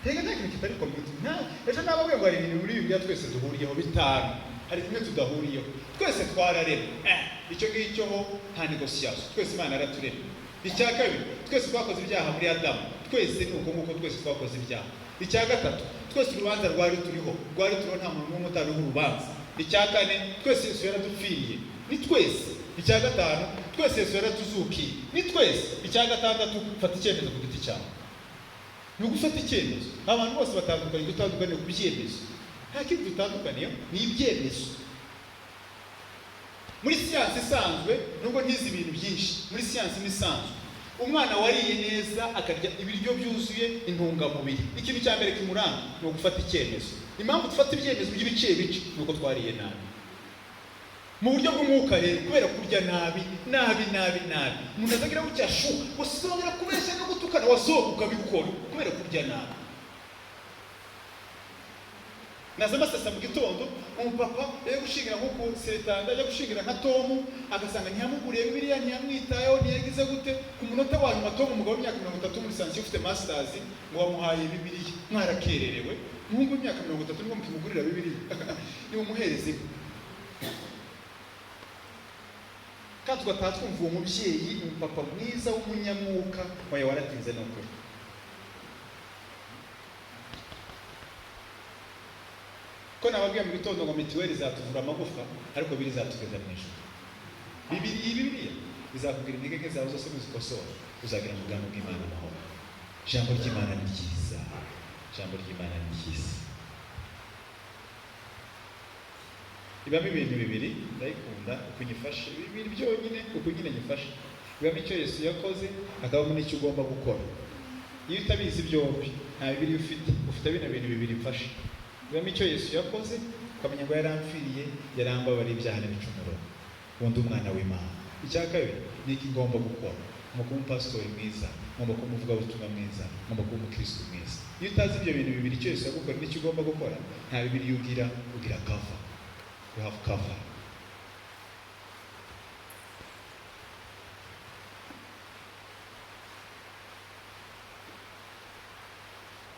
Hega nta kintu kitari komite. Ejo nababwiye ngo hari ibintu muri Bibiliya twese duhuriyeho bitanu, hari kimwe tudahuriyeho. Twese twararema. Icyo ngicyo ho nta negociation. Twese Imana araturema. Icya kabiri, twese twakoze ibyaha muri Adamu. Twese ni uko nguko twese twakoze ibyaha. Icya gatatu, twese urubanza rwari turiho nta muntu n'umwe utari urubanza. Icya kane, twese Yesu yaradupfiriye. Ni twese. Icya gatanu, twese Yesu yaratuzukiye. Ni twese. Icya gatandatu, fata icyemezo ku giti cyawe. Ni ugufata icyemezo. Abantu bose batandukanye, dutandukanye ku byemezo. Nta kintu dutandukaniye, ni ibyemezo. Muri siyansi isanzwe, nubwo ntizi ibintu byinshi, muri siyansi isanzwe, umwana wariye neza akarya ibiryo byuzuye intungamubiri, ikintu cya mbere kimuranga ni ugufata icyemezo. Impamvu dufata ibyemezo by'ibice bice nuko twariye nabi. Mu buryo bw'umwuka rero, kubera kurya nabi, umuntu azagira gutya wasongera kubeshya no gutukana, wasohoka ukabikora kubera kurya nabi. Naza masasa mu gitondo, umupapa yo gushingira nk'uko Seretanda yo gushingira nka Tomu, agasanga ntiyamuguriye Bibiliya, ntiyamwitayeho, ntiyagize gute. Ku munota wa nyuma Tomu, umugabo w'imyaka 30 muri sansiyo ufite masters, ngo wamuhaye Bibiliya, mwarakererewe. Umuhungu w'imyaka 30 nibwo mukimugurira Bibiliya, niwe muhereze. Kandi tugataha twumva uwo mubyeyi, umupapa mwiza w'umunyamwuka, wayo waratinze no kure. Ko nababwiye mu gitondo ngo mituweli zatuvura amagufa, ariko biri zatugeza mu ijuru. Bibiliya bizakubwira intege zawe zose muzikosora, uzagira mu bwami bw'Imana amahoro. Ijambo ry'Imana ni ryiza. Ijambo ry'Imana ni ryiza. Ibamo ibintu bibiri ndayikunda, uko nyifashe bibiri byonyine, uko nyine nyifashe. Ibamo icyo Yesu yakoze, hakabamo n'icyo ugomba gukora. Iyo utabizi byombi, nta Bibiliya ufite bino bintu bibiri mfashe. Ibamo icyo Yesu yakoze, ukamenya ngo yaramfiriye, yarambabariye ibyaha n'ibicumuro, undi umwana w'Imana. Icya kabiri ni iki ngomba gukora, ngomba kuba umupasitori mwiza, ngomba kuba umuvugabutumwa mwiza, ngomba kuba umukristo mwiza. Iyo utazi ibyo bintu bibiri, icyo Yesu yagukora n'icyo ugomba gukora, nta Bibiliya ugira cover. You have cover.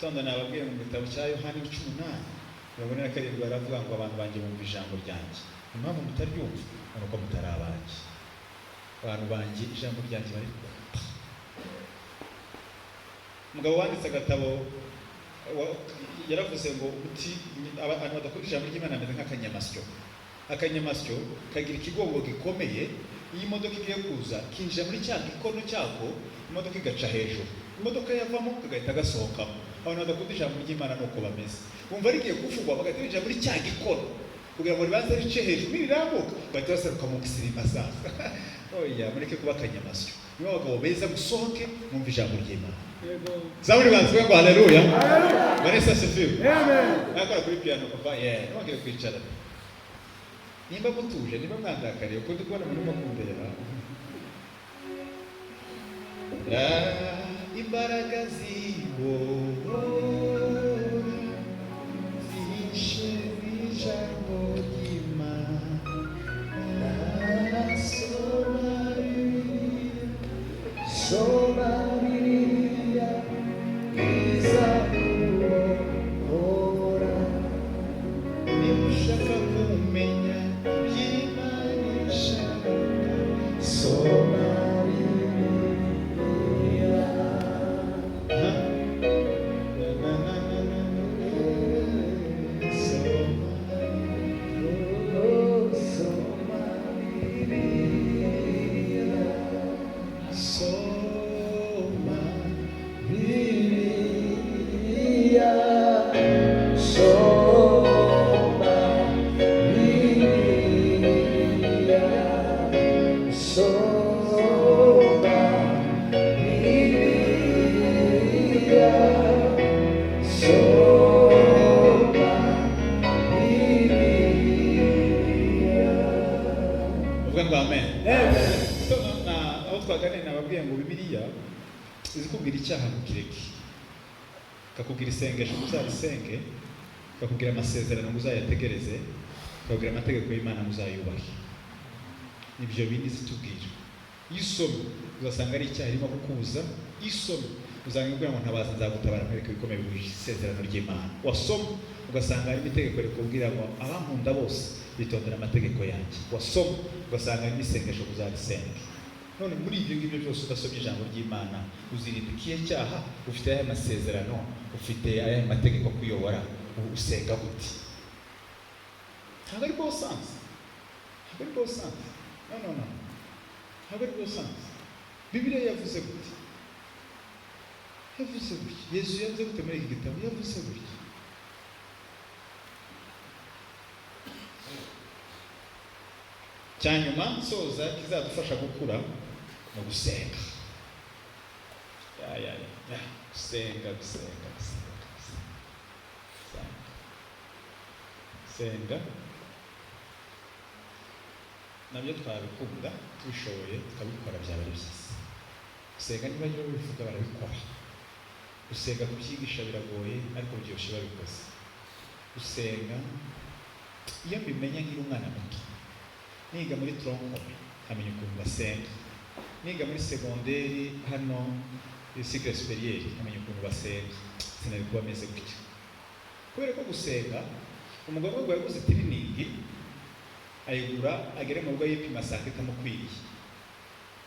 Tonda nababwiye mu gitabo cya Yohana 18:27 baravuga ngo abantu banjye bumva ijambo ryanjye. Impamvu mutaryumva nuko mutari abanjye. Abantu banjye ijambo ryanjye bari kumva. Umugabo wanditse agatabo yaravuze ngo abantu badakora ijambo ry'Imana bameze nk'akanyamasyo. Akanyamasyo kagira ikigongo gikomeye, iyi modoka igiye kuza kinjira muri cya gikono cyako, imodoka igaca hejuru, imodoka yavamo kagahita gasohokamo. Abantu badakunda ijambo ry'Imana nuko bameze. Bumva rigiye kuvugwa bagahita binjira muri cya gikono kugira ngo ribanze rice hejuru, nirirambuka bahita baseruka mu gisirima sasa. Oya, mureke kuba akanyamasyo. Niba abagabo beza musohoke mwumva ijambo ry'Imana. Zaburi banzwe ngo haleluya. Vanessa asifiwe. Amen. Nakora kuri piano papa, nabagire kwicara. Nimba mutuje, nimba mwandakariye uko ndi kubona muri makumbera. Imbaraga zibohora zihishe ijambo ry'Imana. Soma Bibiliya bizakubohora. Niba ushaka kumenya byinshi Izikubwira icyaha mukireke, kakubwira isengesho muzayisenge, kakubwira amasezerano muzayategereze, kakubwira amategeko y'Imana muzayubahe. Nibyo bindi zitubwira. Iyo usomye uzasanga ari icyaha irimo kukubuza. Iyo usomye uzanga ngo ntabaza nzagutabara mwereke ibikomeye bihuje isezerano ry'Imana. Wasomye ugasanga harimo itegeko rikubwira ngo abankunda bose bitondera amategeko yanjye. Wasomye ugasanga harimo isengesho muzarisenga. None muri ibyo ngibyo byose udasomye ijambo ry'Imana uzirinda ikihe cyaha? Ufite aya masezerano, ufite aya mategeko kuyobora, usenga gute? Ntabwo ari bon sens. Ntabwo ari bon sens. No. Ntabwo ari bon sens. Bibiliya yavuze gute? Yavuze gutya. Yesu yavuze gute muri iki gitabo? Yavuze gutya. Cyanyuma soza kizadufasha gukura mu gusenga. Senga. Nabyo twabikunda tubishoboye tukabikora byaba ari byiza. Gusenga niba rero bivuga barabikora. Gusenga kubyigisha biragoye ariko byoshe babikoze. Gusenga iyo mbimenya nkiri umwana muto, niga muri tronco nkamenya ukuntu basenga, niga muri segonderi hano cycle supérieur nkamenya ukuntu basenga, sinari kuba meze gutya. Kubera ko gusenga umugabo we yaguze tiriningi ayigura agere mu rugo yipima saa sita mukwiriye,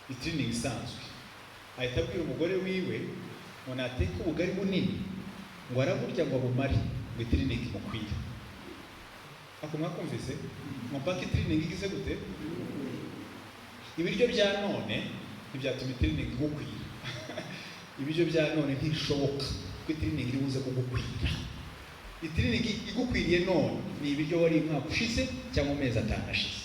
itiriningi isanzwe. Ahita abwira umugore wiwe ngo nateka ubugari bunini ngo araburya ngo bumare ngo itiriningi mukwiriye. Ako mwakumvise mpaka itiriningi igize gute? Ibiryo bya none ntibyatuma itiriningi gukwira. Ibiryo bya none ntishoboka ko itiriningi iribuze kugukwira. Itiriningi igukwiriye none ni ibiryo wari mwaka ushize cyangwa amezi 5 ashize.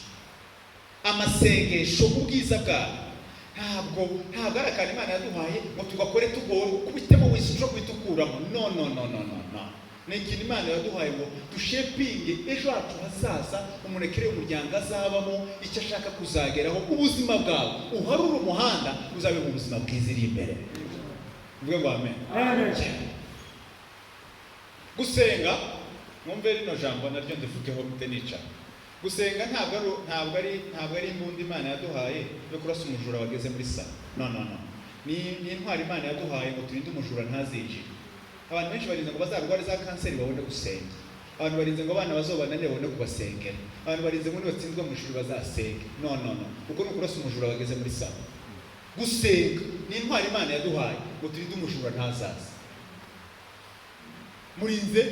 Amasengesho ubwiza bwayo ntabwo ari akantu Imana yaduhaye ngo tugakore tugoye kubitemo wese ushobora kubitukuramo. No. Ni ikintu Imana yaduhaye ngo dushepinge ejo hacu hazaza, umunekere umuryango azabamo, icyo ashaka kuzageraho. Ubuzima bwawe uharura umuhanda uzabe mu buzima bwiza iri imbere. Mvuge ngo amen. Gusenga mwumve rino jambo naryo ndivugeho mtenica. Gusenga ntabwo ari imbunda Imana yaduhaye yo kurasa umujura wageze muri sala. No. Ni intwari Imana yaduhaye ngo turinde umujura ntazinjire. Abantu benshi barinze ngo bazarwara za kanseri babone gusenga. Abantu barinze ngo abana bazobanane babone kubasengera. Abantu barinze ngo nibatsinzwe mu ishuri bazasenge. No. Kuko no kurasa umujura wageze muri sala. Gusenga ni intwari Imana yaduhaye ngo turinde umujura ntazaza. Murinze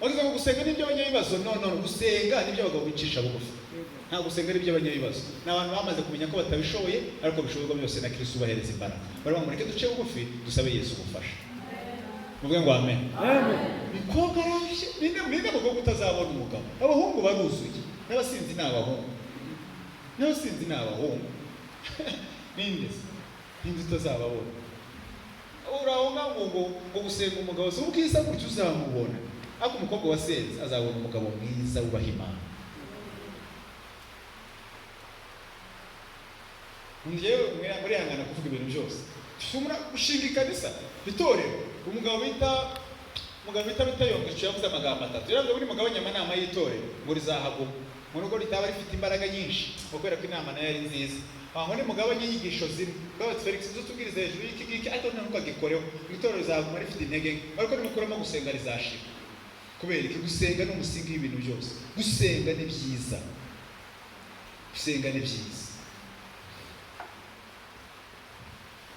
wagize ngo gusenga nibyo abanyabibazo. No. Gusenga nibyo abagabo bicisha bugufi. Nta gusenga nibyo abanyabibazo. N'abantu bamaze kumenya ko batabishoboye ariko bishoboka byose na Kristo ubahereza imbaraga. Bari bamureke duce bugufi dusabe Yesu gufasha. Muvuge ngo amen. Bikoga raje ninde mugabo utazabona umugabo. Abahungu baruzuye. N'abasinzi n'abahungu. Ninde utazababona. Urahonga ngo gusenga umugabo so ubwiza gutyo uzamubona. Ako umukobwa wasenze azabona umugabo mwiza wubaha Imana. Ngewe muri hangana kuvuga ibintu byose. Tumura gushinga ikanisa bitorero. Umugabo bita yongeje yavuze amagambo 3. Yavuze buri mugabo nyamanama y'itorero ngo rizahaguma. Mu rugo ritaba rifite imbaraga nyinshi kubera ko inama nayo ari nziza. Aho ni mugabo nyigisho zimwe. Baba Felix uzutubwiriza hejuru y'iki ariko ntabwo agikoreho. Itorero rizahaguma rifite intege ariko nimukoramo gusenga rizashira. Kubera iki gusenga no musingi y'ibintu byose. Gusenga ni byiza.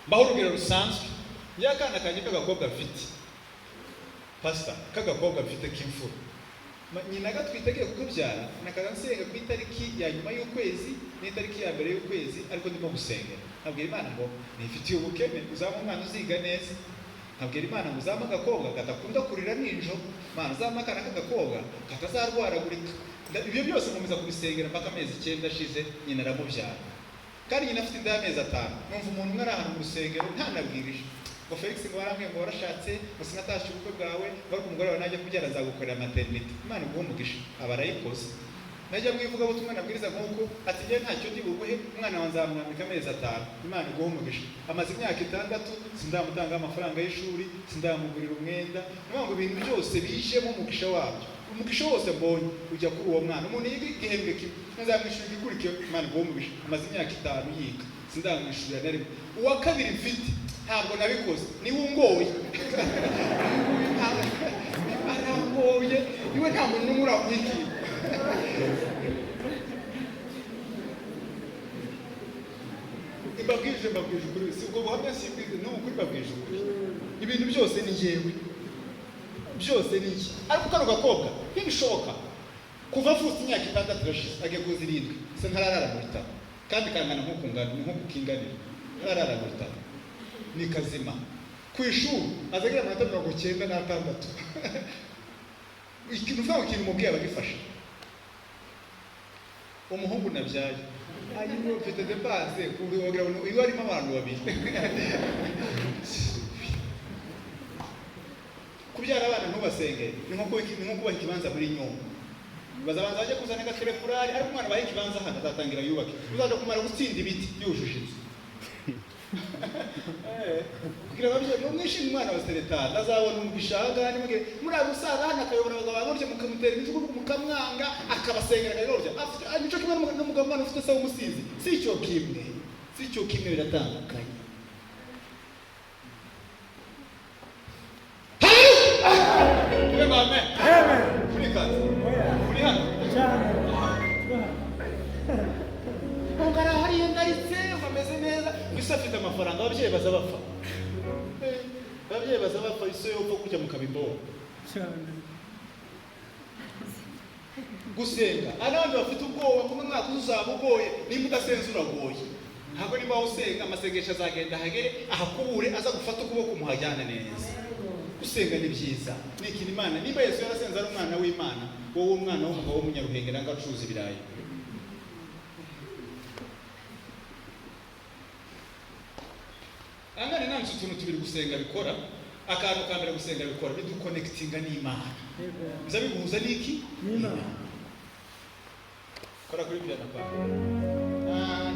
mbaho urugero rusanzwe. Yakana kanye k'agakobwa mfite pastor, k'agakobwa mfite k'imfura, nyina gatwitegiye kukubyara, nakaza nsenga ku itariki ya nyuma y'ukwezi n'itariki ya mbere y'ukwezi, ariko ndimo gusengera nabwira Imana ngo nifitiye ubukene, uzaba umwana uziga neza. Nabwira Imana ngo uzaba agakobwa kadakunda kurira ninjo, Mana uzaba akana k'agakobwa katazarwaragurika. Ibyo byose nkomeza kubisengera mpaka amezi 9 ashize, nyina aramubyara. Kandi nyina afite amezi 5. Numva umuntu umwe ari ahantu mu rusengero ntanabwirije ngo Felix ngo warambwiye ngo warashatse, ngo sinatashe ubukwe bwawe, ngo umugore wawe najya kubyara azagukorera maternity. Imana iguhe umugisha, abarayikoze. Najya mwivuga butumwa nabwiriza nk'uko ati ngiye ntacyo ndi buguhe, umwana wanjye nzamwambika amezi 5. Imana iguhe umugisha. Amaze imyaka 6 sindamutanga amafaranga y'ishuri, sindamugurira umwenda. Nubwo ibintu byose bijemo umugisha wabyo, umugisha wose mbonye ujya kuri uwo mwana. Umuntu yiga igihembwe kimwe nazamwishyura igikurikiye, Imana iguhe umugisha. Amaze imyaka 5 yiga sindamwishyurira na rimwe. Uwa kabiri mfite ntabwo nabikoze, niwe ungoye. Arangoye, iwe nta muntu n'umwe uramwikiye. Mbabwije ukuri, si ubwo buhamya simbwize, ni ukuri mbabwije ukuri. Ibintu byose ni njyewe, byose ni iki. Ariko kano gakobwa ntibishoboka, kuva afite imyaka 6 irashize agiye kuza 7, se ntararara mu bitaro, kandi kangana nk'uko kinganira, ntararara mu bitaro, ni kazima. Ku ishuri azagira amanota 96. Ikintu uvuga ngo ikintu mubwiye abagifasha. Umuhungu nabyaye ayiwe mfite depanse kuri wogira ngo iwe arimo abantu babiri. Kubyara abana ntubasenge ni nko kubaha ikibanza muri Nyungwe. Bazabanza bajye kuzana agaterefurari, ariko umwana bahe ikibanza hano azatangira yubake, uzaje kumara gutsinda ibiti yujuje inzu. Kugira ababyeyi mwishimye umwana wa Seretani azabona umugishaga nimwe muri abusaza hano akayobora abagabo buryo mukamutera imijugu mukamwanga akabasengera akayobya afite nicyo kimwe n'umugabo mwana ufite sawa umusizi, si cyo kimwe biratandukanye. Amen. Kuri kazi kuri hano ngara hari ndaritse bameze neza, gusa afite amafaranga. Ababyeyi bazabapfa, iso yo upfa kujya mu kabimbo gusenga. Abandi bafite ubwoba ko umwaka uzaba ugoye, nimba udasenze uragoye. Ntabwo niba usenga amasengesho azagenda hagere ahakubure, aza gufata ukuboko muhajyana neza. Gusenga ni byiza, ni ikintu Imana. Niba Yesu yarasenze ari umwana w'Imana, wowe umwana w'umugabo w'umunyaruhenge nanga acuruza ibirayi. Angane nanze utuntu tubiri gusenga bikora. Akantu ka mbere gusenga bikora biduconnectinga n'Imana. Biza bihuza n'iki? N'Imana. Kora kuri bya napa.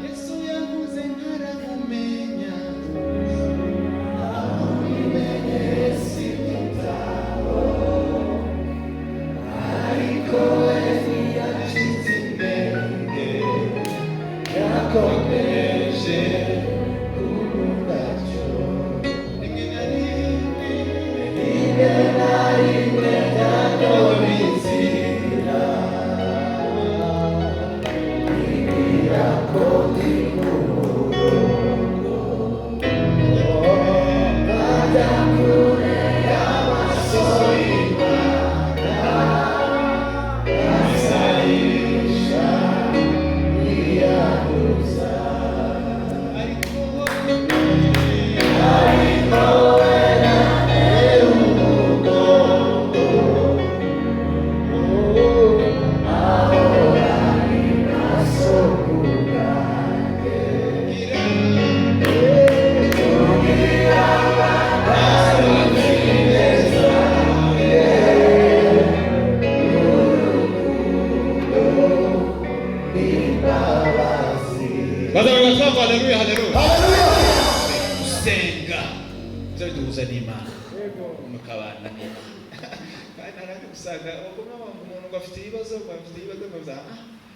Yesu yavuze ntaramumenya.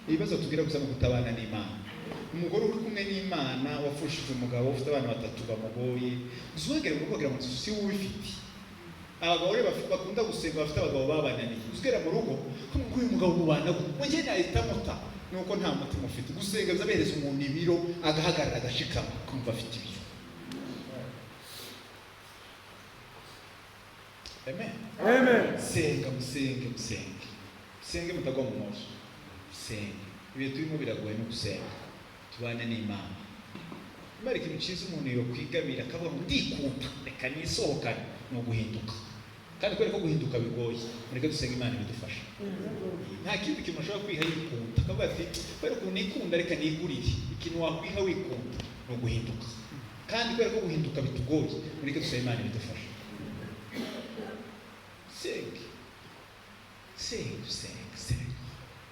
Ibibazo tugira gusa mu gutabana n'Imana. Umugore uri kumwe n'Imana wafushije umugabo ufite abana 3 bamugoye, uzwegera kuvugira mu susi w'ifiti. Abagore bakunda gusenga bafite abagabo babananiye, uzwegera mu rugo ko uyu mugabo mubana ngo nahita muta, nuko nta mutima ufite. Gusenga bizabereza umuntu ibiro agahagarara agashikama kumva afite ibiro. amen. Senga musenge mutagwa mu moyo. Senga ibihe turimo biragoye no gusenga, tubane n'Imana. Imana ikintu cyiza umuntu yo kwigabira akavuga ngo ndikunda reka nisohokane no guhinduka, kandi kubera ko guhinduka bigoye mureke dusenga Imana ibidufasha. Nta kindi kintu ushobora kwiha yikunda akavuga ati kubera ko nikunda reka nigurire. Ikintu wakwiha wikunda no guhinduka, kandi kubera ko guhinduka bitugoye mureke dusenga Imana ibidufasha. Senga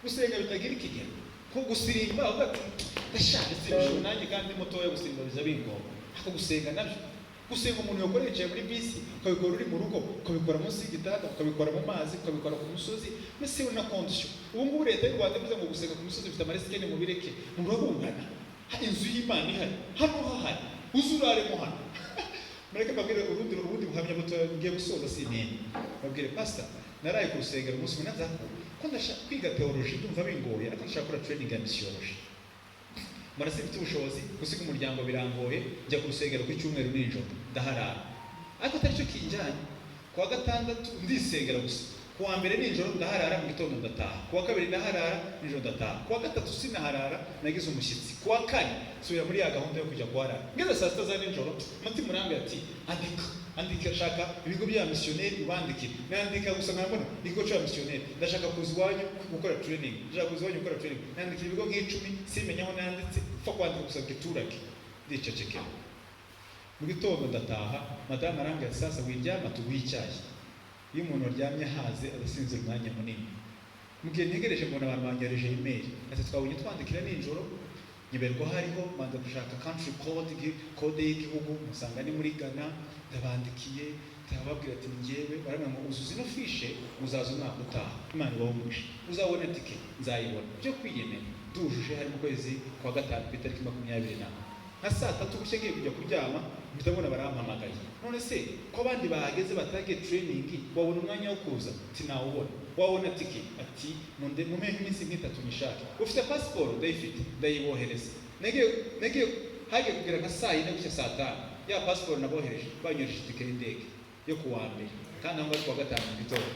gusenga bitagira ikigero, ko gusirimba ugati ndashaka sibyo nanjye kandi mutoya gusirimba biza bingoma. Ako gusenga nabyo, gusenga umuntu yakoresheje muri bisi, ukabikora uri mu rugo, ukabikora munsi y'igitanda, ukabikora mu mazi, ukabikora ku musozi, mbese una condition. Ubu ngubu leta y'u Rwanda ivuze ngo gusenga ku musozi bifite amarisike mu bireke, murabungana inzu y'Imana ihari hano hahari uzuraremo hano. Mureke babwire ubundi buhamya buto ngiye gusoza sinene. Babwire pastor naraye ku rusengero umunsi umwe naza ko ndashaka kwiga theology ndumva bingoye, ariko ndashaka gukora training ya missiology. Murasifite ubushobozi gusiga umuryango birangoye, njya ku rusengero ku cyumweru n'ijoro ndaharara. Ariko atari cyo kinjanye, kuwa gatandatu ndisengera gusa, kuwa mbere n'ijoro ndaharara, mu gitondo ndataha, kuwa kabiri ndaharara n'ijoro ndataha, kuwa gatatu sinaharara nagize umushyitsi, kuwa kane subira muri ya gahunda yo kujya kuharara. Ngeze saa sita za nijoro mutima urambe ati andika shaka ibigo bya missionnaire ubandikire. Nandika gusa nkabona ikigo cya missionnaire, ndashaka kuza iwanyu gukora training, ndashaka kuza iwanyu gukora training. Nandikira ibigo nk'icumi simenya aho nanditse, fa kwandika gusa giturage ndicecekera. Mu gitondo ndataha, madame arambwira sasa wiryama tuwicyaye. Iyo umuntu aryamye haze adasinze umwanya munini. Mugihe ntegereje mbona abantu banyohereje email, ati twabonye twandikira nijoro, nyiberwa hariho manza gushaka country code y'igihugu, musanga ni muri Ghana. Ndabandikiye ndababwira ati ngewe baramwe ngo uzuze no fishe uzaza umwaka utaha, Imana ibahumishe, uzabona tike nzayibona byo kwiyemera. Dujuje hari mu kwezi kwa gatanu ku itariki 24 na saa 3 gushegeye kujya kuryama, bitabona barampamagaye. None se ko abandi bahageze batagiye training wabona umwanya wo kuza? Ati nawubona. Wabona tike? Ati mu mpera iminsi nk'itatu nyishaka. Ufite passport? Ndayifite, ndayibohereza. Nege hagiye kugira nka saa 4 gushya saa 5 ya passport nabohereje, banyohereje tike y'indege yo kuwa mbere, kandi aho bari kuwa gatanu mu gitondo.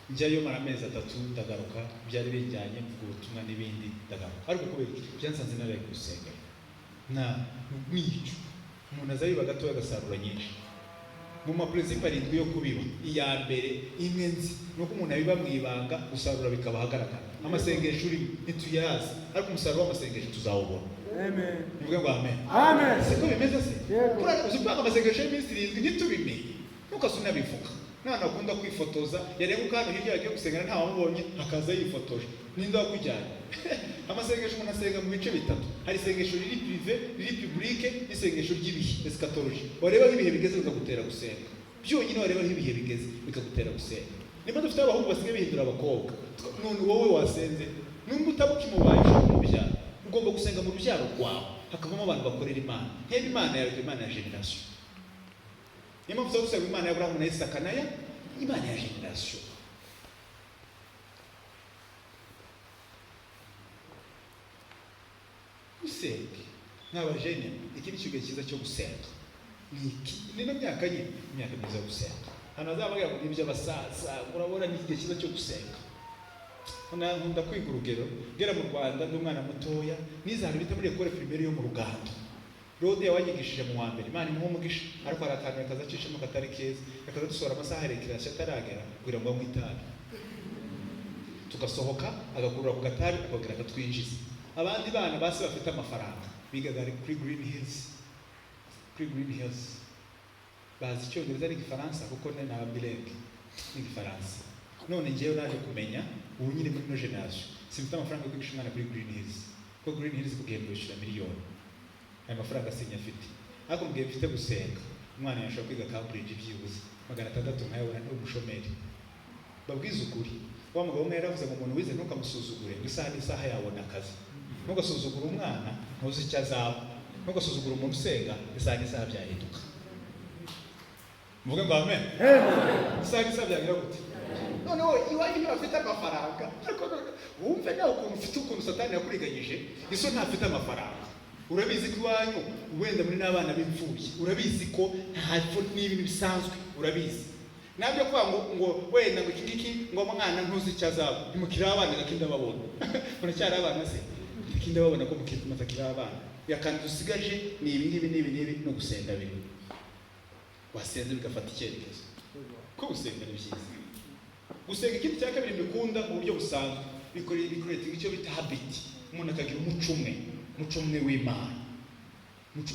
Njyayo mara amezi 3 ndagaruka, byari bijyanye mvuga ubutumwa n'ibindi ndagaruka. Ariko kubera byansanze naraye ku rusengero na mwicu umuntu azayiba gato agasarura nyinshi. Mu maprincipe 7 yo kubiba, iya mbere imwe nzi nuko umuntu abiba mwibanga, gusarura bikaba hagaragara. Amasengesho uri ntituyazi, ariko umusaruro w'amasengesho tuzawubona. Amen. Nivuga ngo amen. Amen. Siko bimeze se? Kura uzupanga amasengesho y'iminsi 7 ntitubimenye. Nukasuna bivuga. Nana akunda kwifotoza, yareba ukano hirya yagiye gusengera nta wamubonye akaza yifotoje. Ninde wakujyanye? Amasengesho umuntu asenga mu bice bitatu. Hari isengesho riri privé, riri publique, n'isengesho ry'ibihe eschatology. Wareba ibihe bigeze bikagutera gusenga. Byonyine wareba ibihe bigeze bikagutera gusenga. Niba dufite abahungu basigaye bihindura abakobwa, none wowe wasenze nubwo utabukimubaye mu byaro, ugomba gusenga mu byaro rwawe, hakavamo abantu bakorera Imana. Hebe Imana yawe, Imana ya generation. Niyo mpamvu dusaba Imana ya Abrahamu na Isaka nayo Imana ya generation. Gusenga n'abajene, iki ni ikigo cyiza cyo gusenga. Ni no myaka myiza yo gusenga. Hano azabaga ngo ibyo abasaza urabona ni igihe cyiza cyo gusenga. Nkunda kwiga urugero, ngera mu Rwanda n'umwana mutoya, nizana bita muri école primaire yo mu Rugando. Rode yawanyigishije mu wa mbere, Imana imuha umugisha, ariko aratangira kazacishemo katari keza, akaza dusora amasaha rekirasha ataragera kugira ngo amwe itabi. Tugasohoka agakurura ku gatabi akongera akatwinjiza. Abandi bana basi bafite amafaranga bigaga kuri Green Hills. Bazi icyongereza n'igifaransa kuko na bilingue n'igifaransa. None ngewe naje kumenya ubu nyine muri no generation simfite amafaranga yo kwigisha umwana kuri Green Hills, ko Green Hills kugembesha miliyoni. Aya mafaranga sinyafite, ariko mbwiye mfite gusenga umwana yashobora kwiga Cambridge byibuze 600 nkayabona ni umushomeri. Babwiza ukuri, wa mugabo umwe yaravuze ngo umuntu wize ntukamusuzugure, isaha yabona akazi. Ntugasuzugura umwana ntuzi icyo azaba, ntugasuzugura umuntu usenga, isaha byahinduka. Muvuge ngo amen. Isaha byagira gute? Noneho iwanyu niba afite amafaranga, ariko wumve nawe ukuntu ufite ukuntu Satani yakuriganyije, iso ntafite amafaranga. urabizi ko iwanyu wenda muri n'abana b'imfubyi, urabizi ko ntabwo n'ibintu bisanzwe, urabizi nabyo kuvuga ngo wenda ngo iki ngiki ngo mwana ntuzi icyo azaba, ntimukiri abana gake ndababona muracyari abana se, gake ndababona ko mutakiri abana, yakandi dusigaje ni ibi ngibi no gusenga biri, wasenze bigafata icyerekezo ko gusenga ni byiza. Gusenga ikindi cya kabiri mbikunda mu buryo busanzwe, bikorera icyo bita habit, umuntu akagira umuco umwe w'Imana.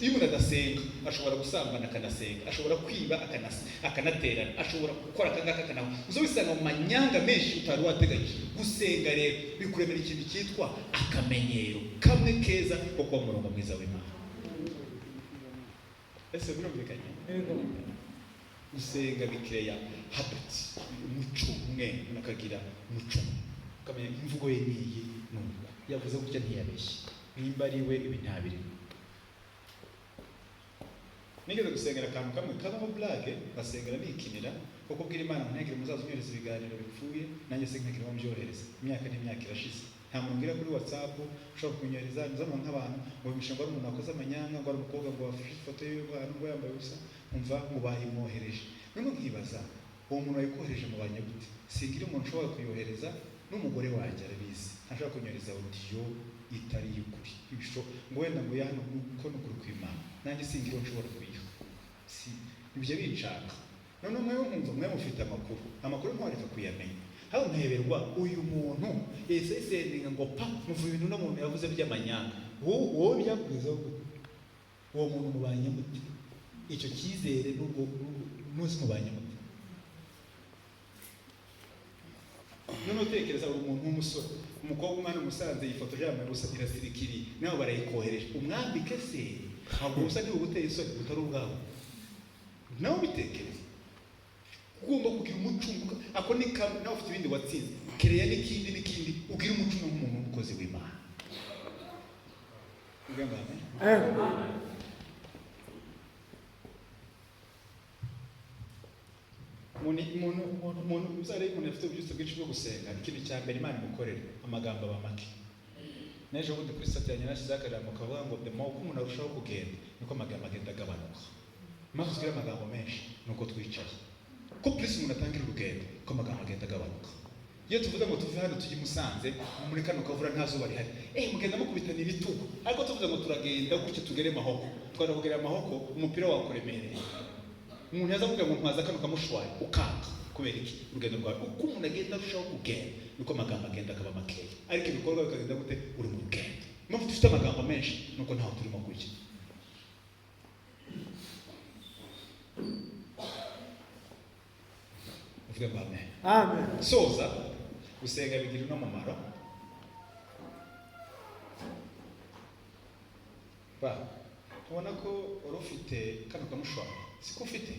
Iyo umuntu adasenga ashobora gusambana akanasenga, ashobora kwiba akanaterana, ashobora gukora akangaka akanaho, uzo bisanga mu manyanga menshi utari wateganyije. Gusenga rero bikuremera ikintu cyitwa akamenyero kamwe keza ko kuba umurongo mwiza w'Imana. Ese birumvikanye? Gusenga bikeya habit, umuco umwe, nakagira umuco kamenya imvugo ye niyi numva yavuze gutya ntiyabeshye, nimba ari we ibi ntabiri. Nigeze gusengera akantu kamwe kabamo blague, ngasengera nikinira kuko bwira Imana ntagire muzaza unyohereza ibiganiro bipfuye, nanjye se nkagira ngo mbyohereze. Imyaka n'imyaka irashize, nta muntu ngira kuri WhatsApp ushobora kunyohereza nzamo nk'abantu ngo bimishinga ari umuntu wakoze amanyanga, ngo ari umukobwa ngo wafashe ifoto y'umwana ngo yambaye ubusa, umva ngo bayimwohereje. None nkibaza uwo muntu wayikohereje mu banyagute, singira umuntu ushobora kuyohereza, n'umugore wanjye arabizi ntashobora kunyohereza audio itari y'ukuri, ibisho ngo wenda ngo yano ko n'ukuri kw'Imana, nanjye singira nshobora kuyiha, si ibyo binshaka. None mwe mufite amakuru ntareka kuyamenya, aho nteberwa uyu muntu sendinga ngo pa muvu ibintu n'umuntu yavuze by'amanyanga, wowe byakugezeho gute? Uwo muntu mubanye mute? Icyo cyizere n'ubwo nuzi mubanye mute? None utekereza uri umuntu w'umusore, umukobwa umwana umusanze ifoto yambaye ubusa irasirikiri, nawe barayikohereje, umwambike se ntabwo ubusa ntibuguteye isoni butari ubwawe, nawe ubitekereza. Ugomba kugira umuco ako ni kamwe, nawe ufite ibindi watsinze, kereya n'ikindi ugira umuco nk'umuntu w'umukozi w'Imana. Ugambane umuntu uzareba umuntu afite ububyutse bwinshi bwo gusenga, ikintu cya mbere Imana imukorera amagambo aba make. N'ejo bundi kuri sitati yanjye nashyizeho akajambo kavuga ngo the more uko umuntu arushaho kugenda niko amagambo agenda agabanuka. Impamvu tugira amagambo menshi ni uko twicaye, ko plus umuntu atangira urugendo ko amagambo agenda agabanuka. Iyo tuvuze ngo tuve hano tujye Musanze muri kano kavura nta zuba rihari, mugenda mukubitana ibitugu, ariko tuvuze ngo turagenda gutyo tugere Mahoko, twaravugera Mahoko umupira wakuremereye, umuntu yaza kuvuga ngo ntwaza kano kamushwaye ukanga. Kubera iki? Urugendo rwawe uko umuntu agenda arushaho kugenda niko amagambo agenda akaba makeya, ariko ibikorwa bikagenda gute? Uri mu rugendo. Impamvu dufite amagambo menshi nuko ntaho turimo kujya. Uvuge ngo amen. Amen. Soza gusenga bigira n'umumaro. Ubona ko urufite kano kamushwari, siko ufite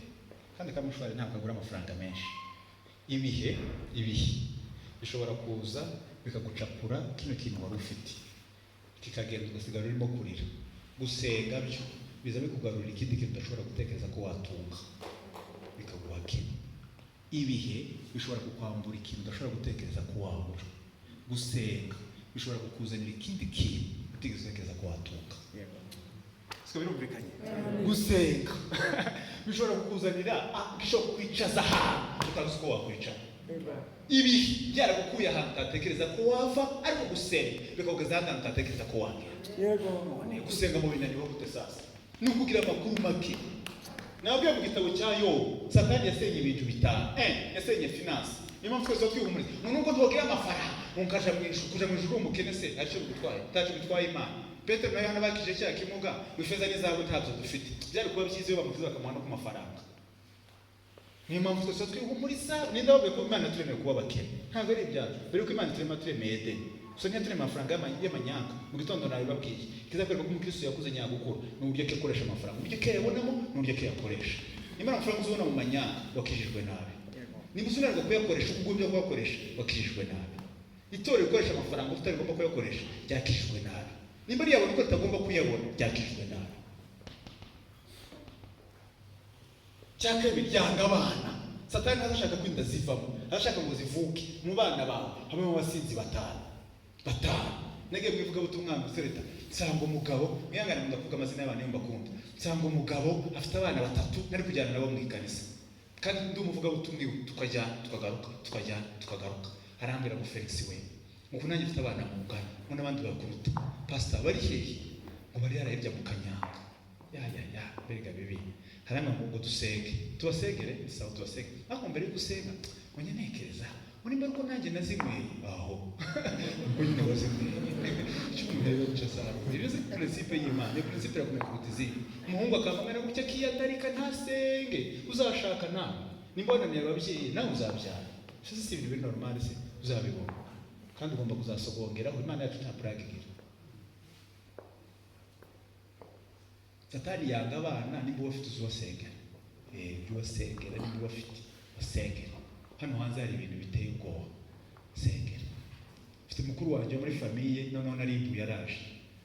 kandi kamushwari ntabwo agura amafaranga menshi. Ibihe bishobora kuza bikagucapura kino kintu wari ufite, kikagenda ugasigara urimo kurira. Gusenga byo biza bikugarurira ikindi kintu udashobora gutekereza ko watunga, bikaguha kino. Ibihe bishobora kukwambura ikintu udashobora gutekereza ko wabura. Gusenga bishobora kukuzanira ikindi kintu utekereza ko watunga. Siko birumvikanye? Gusenga bishobora kukuzanira gishobora kukwicaza ahantu utazi ko wakwicara. Ibihe byaragukuye ahantu utatekereza ko wava, ariko gusenga bikakugeza ahantu utatekereza ko wagera. Gusenga mu binaniwe gute sasa? Ni ukugira amakuru make. Nabwiye mu gitabo cya Yobu, Satani yasenye ibintu bitanu. Yasenye finance. Niyo mpamvu twese twihumuriza. Nubwo tugira amafaranga, unkaja kuja mu ijuru umukene se ntacyo gutwaye, ntacyo bitwaye Imana. Petero na Yohana bakije cya kimuga, wifeza n'izahabu ntabyo dufite. Byari kuba byiza iyo bamukiza bakamuha no ku mafaranga. Niyo mpamvu twese twihumuriza, ninda bavuye ko Imana turemeye kuba abakene. Ntabwo ari ibyacu. Mbere yuko Imana turemeye Edeni. So ntiyaturemeye amafaranga y'amanyanga. Mu gitondo nabibabwiye. Kizakwereka ko umukristo yakuze nyagukuru, n'uburyo ke akoresha amafaranga. Uburyo ke yabonamo n'uburyo ke yakoresha. Nimba amafaranga uzibona mu manyanga, wakijijwe nabi. Nimba uzunarwa kuyakoresha ubwo byo kuyakoresha, wakijijwe nabi. Itorero rikoresha amafaranga utari ngomba kuyakoresha, ryakijijwe nabi. Nimba ari yabona ko atagomba kuyabona, ryakijijwe nabi. Cyakabiri byanga abana. Satani azashaka ko inda zivamo, azashaka ngo zivuke mu bana bawe, hamwe mu basinzi batanu. nagiye mwivuga butumwa gusereta nsanga umugabo mwihangane ndavuga amazina y'abantu yo mbakunda nsanga umugabo afite abana 3 nari kujyana nabo mu ikanisa kandi ndi umuvuga butumwa tukajyana tukagaruka arambwira ngo Felix we ngo nanjye mfite abana mu ngano ngo n'abandi bakuruta pastor bari hehe ngo bari yarahebya mu kanyanga ya berega bibi harama ngo dusenge tubasegere sawa tubasege aho mbere yo gusenga ngo nyenekereza muri mbere ko nanjye nazimwe aho ngo nyine wazimwe cyumwe cyasara irize principe y'Imana ni principe ya kumekutizi umuhungu akamamera gutya kiyatarika ntasenge uzashaka nawe nimbonanira ababyeyi nawe uzabyara sisi si ibintu normal se uzabibona kandi ugomba kuzasogongera Imana yacu nta prague igira Satani yanga abana nimba bafite uzubasengera ubasengera nimba bafite basengera hano hanze hari ibintu biteye ubwoba sengera mfite mukuru wanjye muri famiye none nari yaraje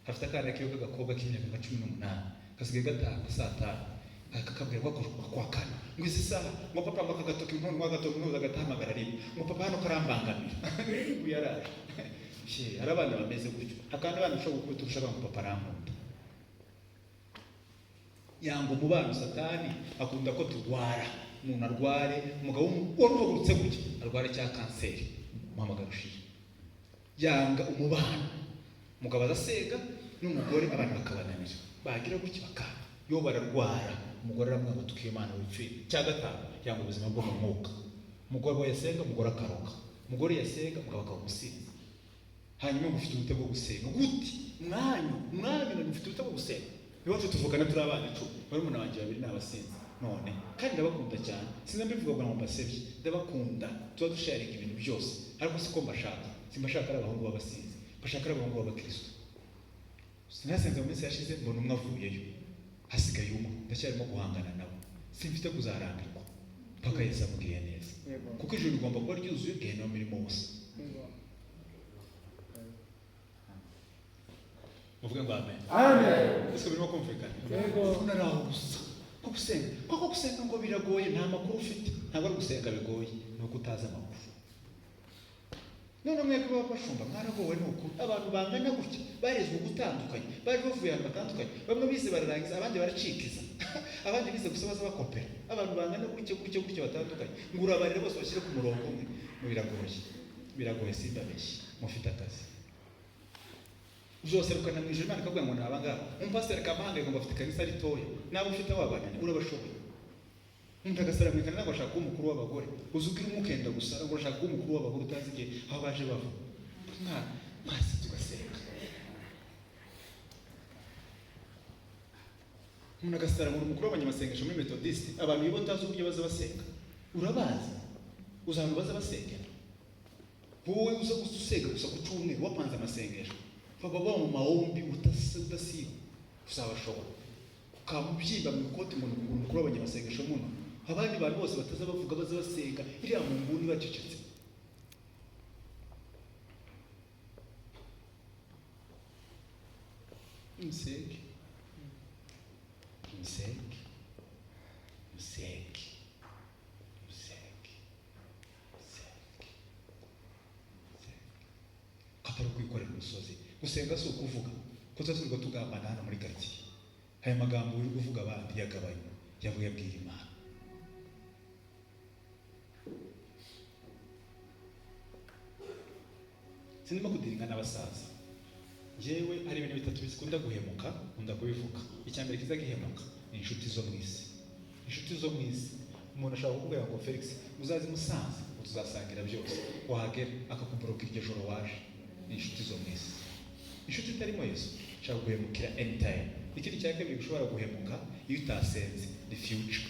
afite akana kiyo k'agakobwa k'imyaka 18 kasigaye gatanga saa 5 akakabwira kwa kana ngo isi saha ngo papa ngo kagatoki none ngo agatamagara rimwe ngo papa hano karambangamira yaraje arabana bameze gutyo akandi bana ushobora gukubita ushaka ngo papa arankunda yango umubano Satani akunda ko turwara umuntu arware umugabo w'uruhugurutse gutya arware cya kanseri muhamagarushije yanga umubano umugabo azasega n'umugore abantu bakabananira bagira gutya bakana yo bararwara umugore aramwanga tukimana wipfira cya gatanu yanga ubuzima bwo mu mwuka umugore we yasenga umugore akaroka umugore yasenga umugabo akamusinza hanyuma mufite ubute bwo gusenga guti mwanya mufite ubute bwo gusenga nibacu tuvugana turi abana 10 bari umuntu wanjye babiri n'abasinzi none kandi ndabakunda cyane sinambivuga ngo mbasebye ndabakunda tuba dusharinga ibintu byose ariko siko mbashaka simbashaka ari abahungu b'abasinzi bashaka ari abahungu b'abakristo sinasenze mu minsi yashize mbona umwe avuyeyo hasigaye umwe ndacyarimo guhangana nabo simfite kuzarambirwa paka Yesu amubwiye neza kuko ijuru rigomba kuba ryuzuye ubwenge n'umurimo wose muvuge ngo amen ese birimo kumvikana unaraho gusa ko gusenga ngo biragoye nta makuru ufite ntabwo ari gusenga bigoye nuko utazi amakuru none mwebwe bashumba mwaragowe nuko abantu bangana gutya barezwe gutandukanye bari bavuye ahantu batandukanye bamwe bize bararangiza abandi baracikiza abandi bize gusa baza bakopera abantu bangana gutya batandukanye ngura abarire bose bashyire ku murongo umwe biragoye simbabeshye mufite akazi uzose rukana mu ijuru Imana ikavuga ngo nabangaba umpasiteri kamahanga ngo bafite kanisa ritoya nabo ufite wabanane urabashoboye umuntu agasara mu kanisa agashaka kuba umukuru w'abagore uzubwira umukenda gusa agashaka kuba umukuru w'abagore utazi igihe aho baje bava mwasi tugasenga umuntu agasara mu mukuru w'abanyamasengesho muri metodiste abantu iyo batazi uburyo baza basenga urabazi uzantu baza basengera wowe uza gusenga gusa ku cyumweru wapanze amasengesho baba mu maombi udasiba uzabashobora ukamubyimba mu ikoti ngo umukuru w'abanyamasengesho muno abandi bantu bose bataza bavuga baza basenga iriya mu nguni bacecetse musenge katari kwikorera umusozi gusenga si ukuvuga ko tuzazurwa tugambana hano muri quartier aya magambo uri kuvuga abandi yagabanye yavuye abwira Imana sinima kudiringa n'abasaza jewe hari ibintu bitatu bizikunda guhemuka nkunda kubivuga icyambere kiza gihemuka ni inshuti zo mu isi umuntu ashaka kukubwira ngo Felix uzazi Musanze tuzasangira byose wahagera akakuboroka iryo joro waje ni inshuti zo mu isi inshuti itarimo Yesu ushaka guhemukira anytime ikindi cya kabiri ushobora guhemuka iyo utasenze the future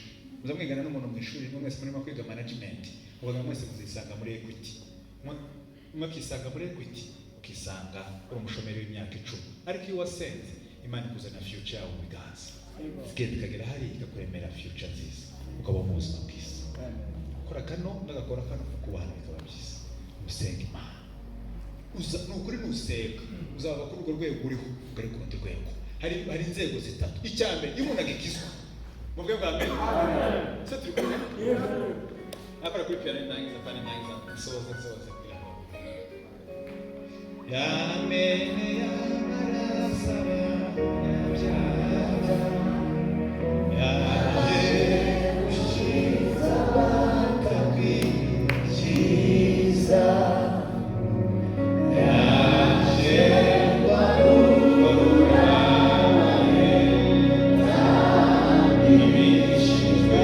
uzamwigana n'umuntu mu ishuri no mwese murimo kwiga management ubaga mwese muzisanga muri Equity mwakisanga muri Equity ukisanga uri umushomeri w'imyaka 10 ariko iyo wasenze Imana ikuzana future yawe mu biganza zigenda ikagera hari ikakuremera future nziza ukaba mu buzima bwiza kora kano ndagakora kano kubana bikaba byiza usenga Imana nukuri nusenga uzaba kuri urwo rwego uriho ugari ku rundi rwego hari inzego zitatu icyambere iyo umuntu agikizwa mu bwe bwa mbere se turi kumwe akora kuri piano ndangiza pani ndangiza soza kugira ngo yamene y'amarasaba yaje gushiza bakakwikiza yaje warugorora ibishijwe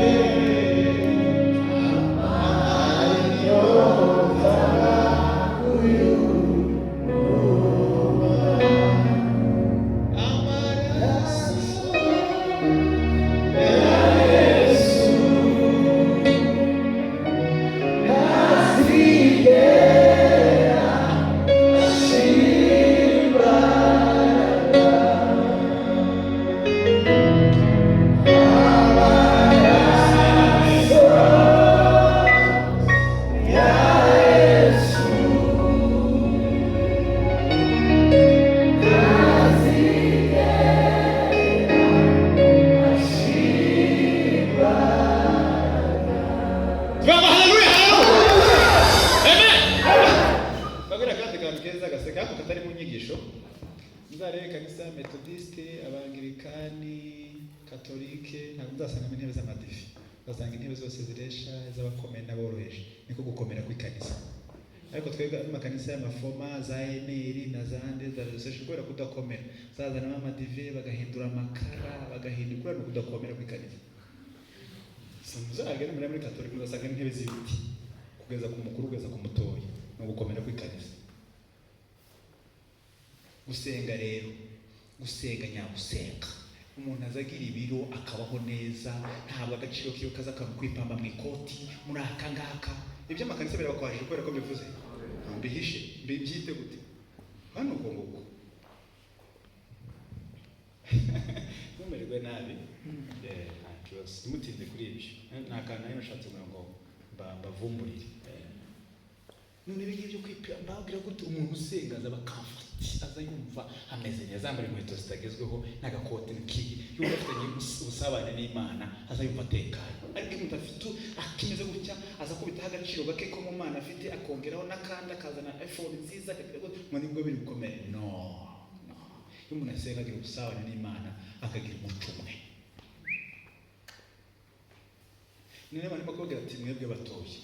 Methodiste, Abangilikani, Katolike, ntabwo uzasangamo intebe z'amadive, uzasanga intebe zose ziresha iz'abakomeye n'aboroheje, niko gukomera kw'ikanisa. Ariko twebwe amakanisa y'amafoma za eneri na za nde za reseshe kubera kudakomera, zazanamo amadive bagahindura amakara, bagahindura no kudakomera kw'ikanisa. Muzagera muri Katolike uzasanga intebe z'ibiti, kugeza ku mukuru kugeza ku mutoya, no gukomera kw'ikanisa. Gusenga rero, gusenga nyagusenga, umuntu azagira ibiro akabaho neza, ntabwo agaciro kiyo kaza kwipamba mu ikoti muri aka ngaka. Ibyo amakanisa birabakwajije kubera ko bivuze mbihishe mbyite gute hano ubwo ngubwo mumererwe nabi ntakibazo nimutinze kuri ibyo nta kantu nayo nashatse ngo mbavumburire. None ibyo ngibyo mbabwira gute umuntu usenga aza bakamfati aza yumva ameze neza, azambara inkweto zitagezweho n'agakote yumva afitanye ubusabane n'Imana, aza yumva atekanye. Ariko umuntu afite akimeze gutya aza kubitaho agaciro gake ko mu Mana afite, akongeraho n'akandi akazana iPhone nziza ngo nibwo biri gukomera. No, iyo umuntu asenga agira ubusabane n'Imana akagira umuco umwe. None barimo kubwira ati mwebwe batoye,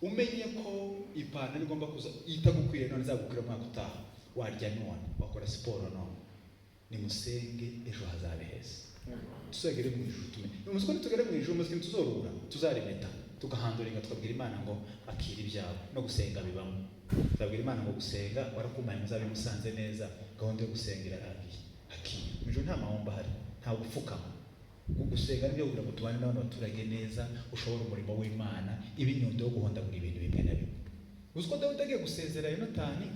umenye ko ipantaro igomba kuza itagukwiriye none izagukwira umwaka utaha, warya none, wakora siporo none, nimusenge ejo hazabe heza. Tuzagere mu ijuru tumenye. Umusiko nitugere mu ijuru umusiko tuzorura, tuzarimeta, tugahanduringa tukabwira Imana ngo akira ibyabo no gusenga bibamo. Tuzabwira Imana ngo gusenga warakumaye muzabe musanze neza, gahunda yo gusengera aragiye. Akira. Mu ijuru nta mahomba hari, nta gupfukama. Gusenga nibyo kugira ngo tubane n'abantu baturage neza, ushobora umurimo w'Imana, ibinyundo yo guhondagura ibintu bimwe na bimwe. Uziko Dawudi agiye gusezera Yonatani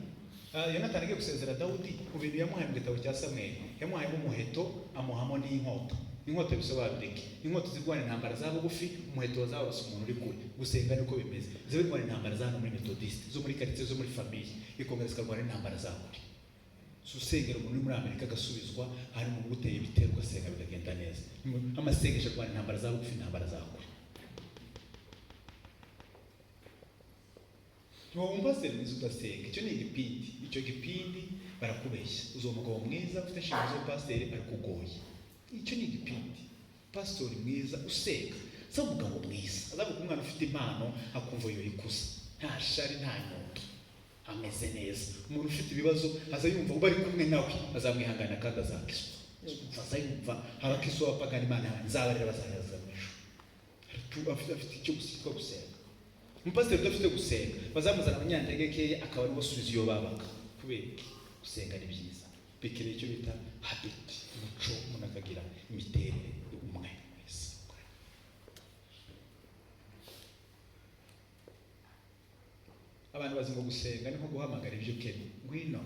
agiye gusezera Dawudi mu bintu yamuhaye mu gitabo cya Samweli, yamuhayemo umuheto amuhamo n'inkota. Inkota bisobanura iki? Inkota zirwana intambara za bugufi, umuheto wazabarasa umuntu uri kure. Gusenga niko bimeze, zirwana intambara za hano muri Methodiste, zo muri quartier, zo muri famille, ikongera zikarwana intambara za kure. Susengera umuntu uri muri Amerika agasubizwa, hari mu guteye ibitero ugasenga bikagenda neza. Amasengesho arwana intambara za bugufi, intambara za kure. Wumva serivisi udasenga, icyo ni igipindi. Icyo gipindi barakubeshya, uzo umugabo mwiza ufite inshingano zo pasiteri arikugoye. Icyo ni igipindi. Pastori mwiza usenga, sa umugabo mwiza azavuga umwana ufite impano akumva yo ikuza, nta shari nta nyundo, ameze neza. Umuntu ufite ibibazo aza yumva bari kumwe nawe, azamwihangana kandi azakizwa. Aza yumva abakizwa bapagana Imana nzabarira bazayaza mu ijuru. Afite icyo gusenga. Umupasiteri udafite gusenga bazamuzana abanyantegekeye akaba ari basubiza iyo babaga. Kubera gusenga ni byiza, bikeneye icyo bita habit, umuco umuntu akagira imiterere umwe wese. Abantu bazi ngo gusenga ni nko guhamagara ibyo ukene. Ngwino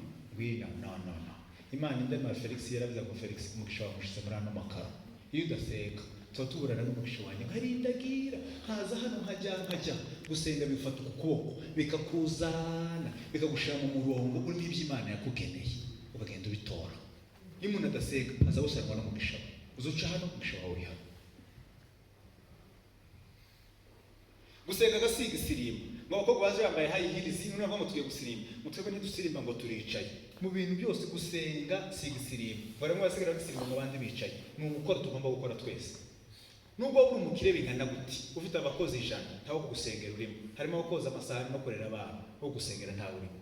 no. Imana indema Felix yaravuze ngo Felix umugisha wamushyize muri ano makaro. Iyo udasenga tuba tuburana n'umugisha wanjye nkarindagira, nkaza hano nkajya. Gusenga bifata ukuboko bikakuzana bikagushira mu murongo uri iby'Imana yakugeneye, ukagenda ubitora. Iyo umuntu adasenga aza gusanwa n'umugisha, uzuca hano umugisha wawe uri hano. Gusenga agasiga isirimba, ngo abakobwa baje bambaye high heels none ngo tugiye gusirimba, mutwebwe ntidusirimba ngo turicaye. Mu bintu byose gusenga si gusirimba, barimo basigara gusirimba ngo abandi bicaye. Ni ugukora tugomba gukora twese. Nubwo uri umukire bingana guti, ufite abakozi 100 ntaho gusengera urimo, harimo abakozi amasaha no korera abantu, ho gusengera ntawe urimo.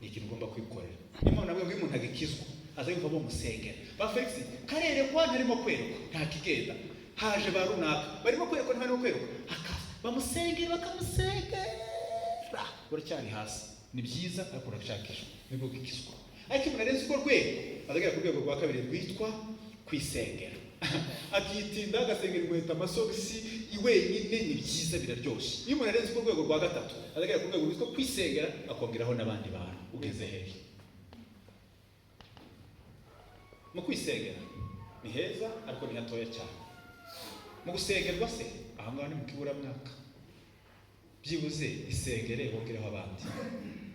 Ni ikintu ugomba kwikorera. Niyo nabwo ngo umuntu agikizwa aza yumva bo musengera. Ba Felix karere kwa ntarimo kwerekwa nta kigenda. Haje ba runaka barimo kwerekwa ntarimo kwerekwa akaza bamusengera bakamusengera uracyari hasi. Ni byiza ariko urashakisha nibwo gikizwa. Ariko umuntu arenze uko rwego azagera ku rwego rwa kabiri rwitwa kwisengera. Akitinda agasengera inkweto amasogisi wenyine ni byiza biraryoshye. Iyo umuntu arenze ku rwego rwa gatatu azagera ku rwego rwitwa kwisengera akongeraho n'abandi bantu. Ugeze hehe? Mu kwisengera ni heza ariko ni hatoya cyane. Mu gusengerwa se aha ngaha ni mu kiburamwaka. Byibuze isengere wongereho abandi,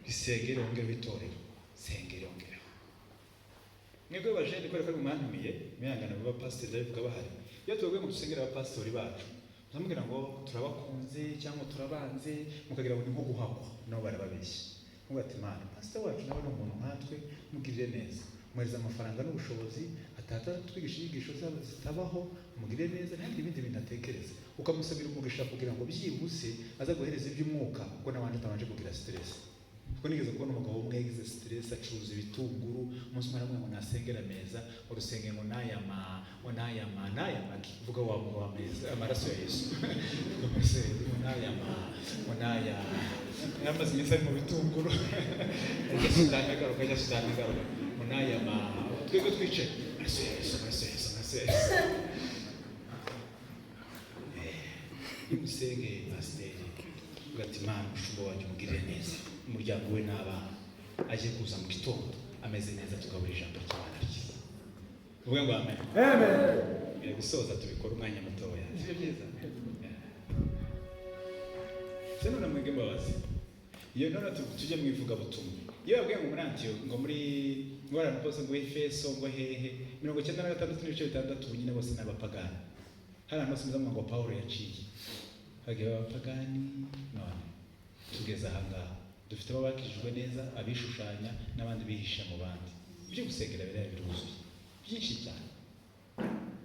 isengere wongereho itorero, sengere wongereho. Mwebwe bajene ko reka mwantumiye mihangana baba pastor David kabahari. Iyo tuvuye mu dusengera aba pastor bacu zamubwira ngo turabakunze cyangwa turabanze mukagira ngo ni nko guhakwa nabo barababeshya. Ngo ati mana pastor wacu nawe ni umuntu nkatwe mugirire neza, mwereza amafaranga n'ubushobozi atata twigisha inyigisho zabo zitabaho, mugirire neza nta ibindi bintu atekereza, ukamusabira umugisha kugira ngo byibuse aza guhereza iby'umwuka kuko nabandi atabanje kugira stress. Kuko nigeze kubona umugabo umwe yagize stress acuruza ibitunguru, umunsi umwe aramubwira ngo nasengera meza, urusengero ngo nayama vuga wa meza amaraso ya Yesu ngo nayama yamaze iminsi ari mu bitunguru Sudani garuka ngo nayama twebwe twice amaraso ya Yesu imusenge pasiteri ugatimana ushumba wanjye umugirire neza, umuryango we n'abana aje kuza mu gitondo ameze neza tugabura ijambo ry'Imana ryiza. Uvuge ngo amen. Amen. Gusoza tubikora umwanya mutoya. Sibyo byiza? Seno na mwenge mbabazi. Iyo none tujye mu ivuga butumwa. Iyo yabwiye ngo muri Antioch ngo muri ngorana pose ngo Efeso ngo hehe 96 bunyine bose n'abapagani. Hari amasomo ngo Paulo yaciye. Hagiye abapagani none tugeze aha ngaha dufite abakijijwe neza, abishushanya n'abandi bihisha mu bandi. Ibyo gusengera biruzuye byinshi cyane.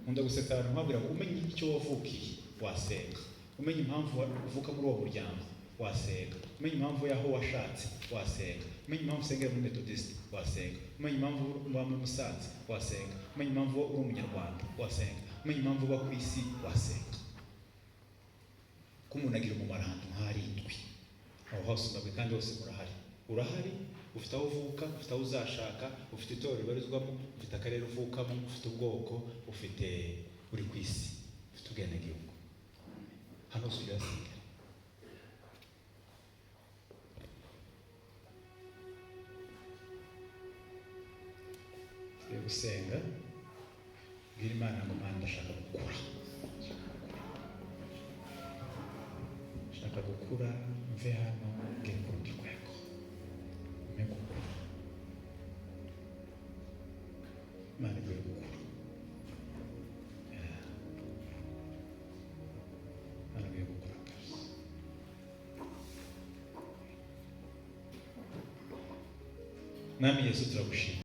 Nkunda gusetsa abantu nkabwira ngo umenye icyo wavukiye wasenga, umenye impamvu uvuka muri uwo muryango wasenga, umenye impamvu yaho washatse wasenga, umenye impamvu usengera muri Methodist wasenga, umenye impamvu uba muri Musanze wasenga, umenye impamvu uri umunyarwanda wasenga, umenye impamvu uba ku isi wasenga. Ko umuntu agira umumaro ahantu nk'arindwi aho hose ndabwe kandi hose urahari, ufite aho uvuka, ufite aho uzashaka, ufite itorero ubarizwamo, ufite akarere uvukamo, ufite ubwoko, ufite uri ku isi, ufite ubwenegihugu. Hano hose urasenga. Tugiye gusenga bwira Imana ngo Mana ndashaka gukura, ndashaka gukura mve hano ngiye ku rundi rwego, mbe gukura. Imana igiye gukura, Imana igiye gukura akazi. Mwami Yesu turagushima.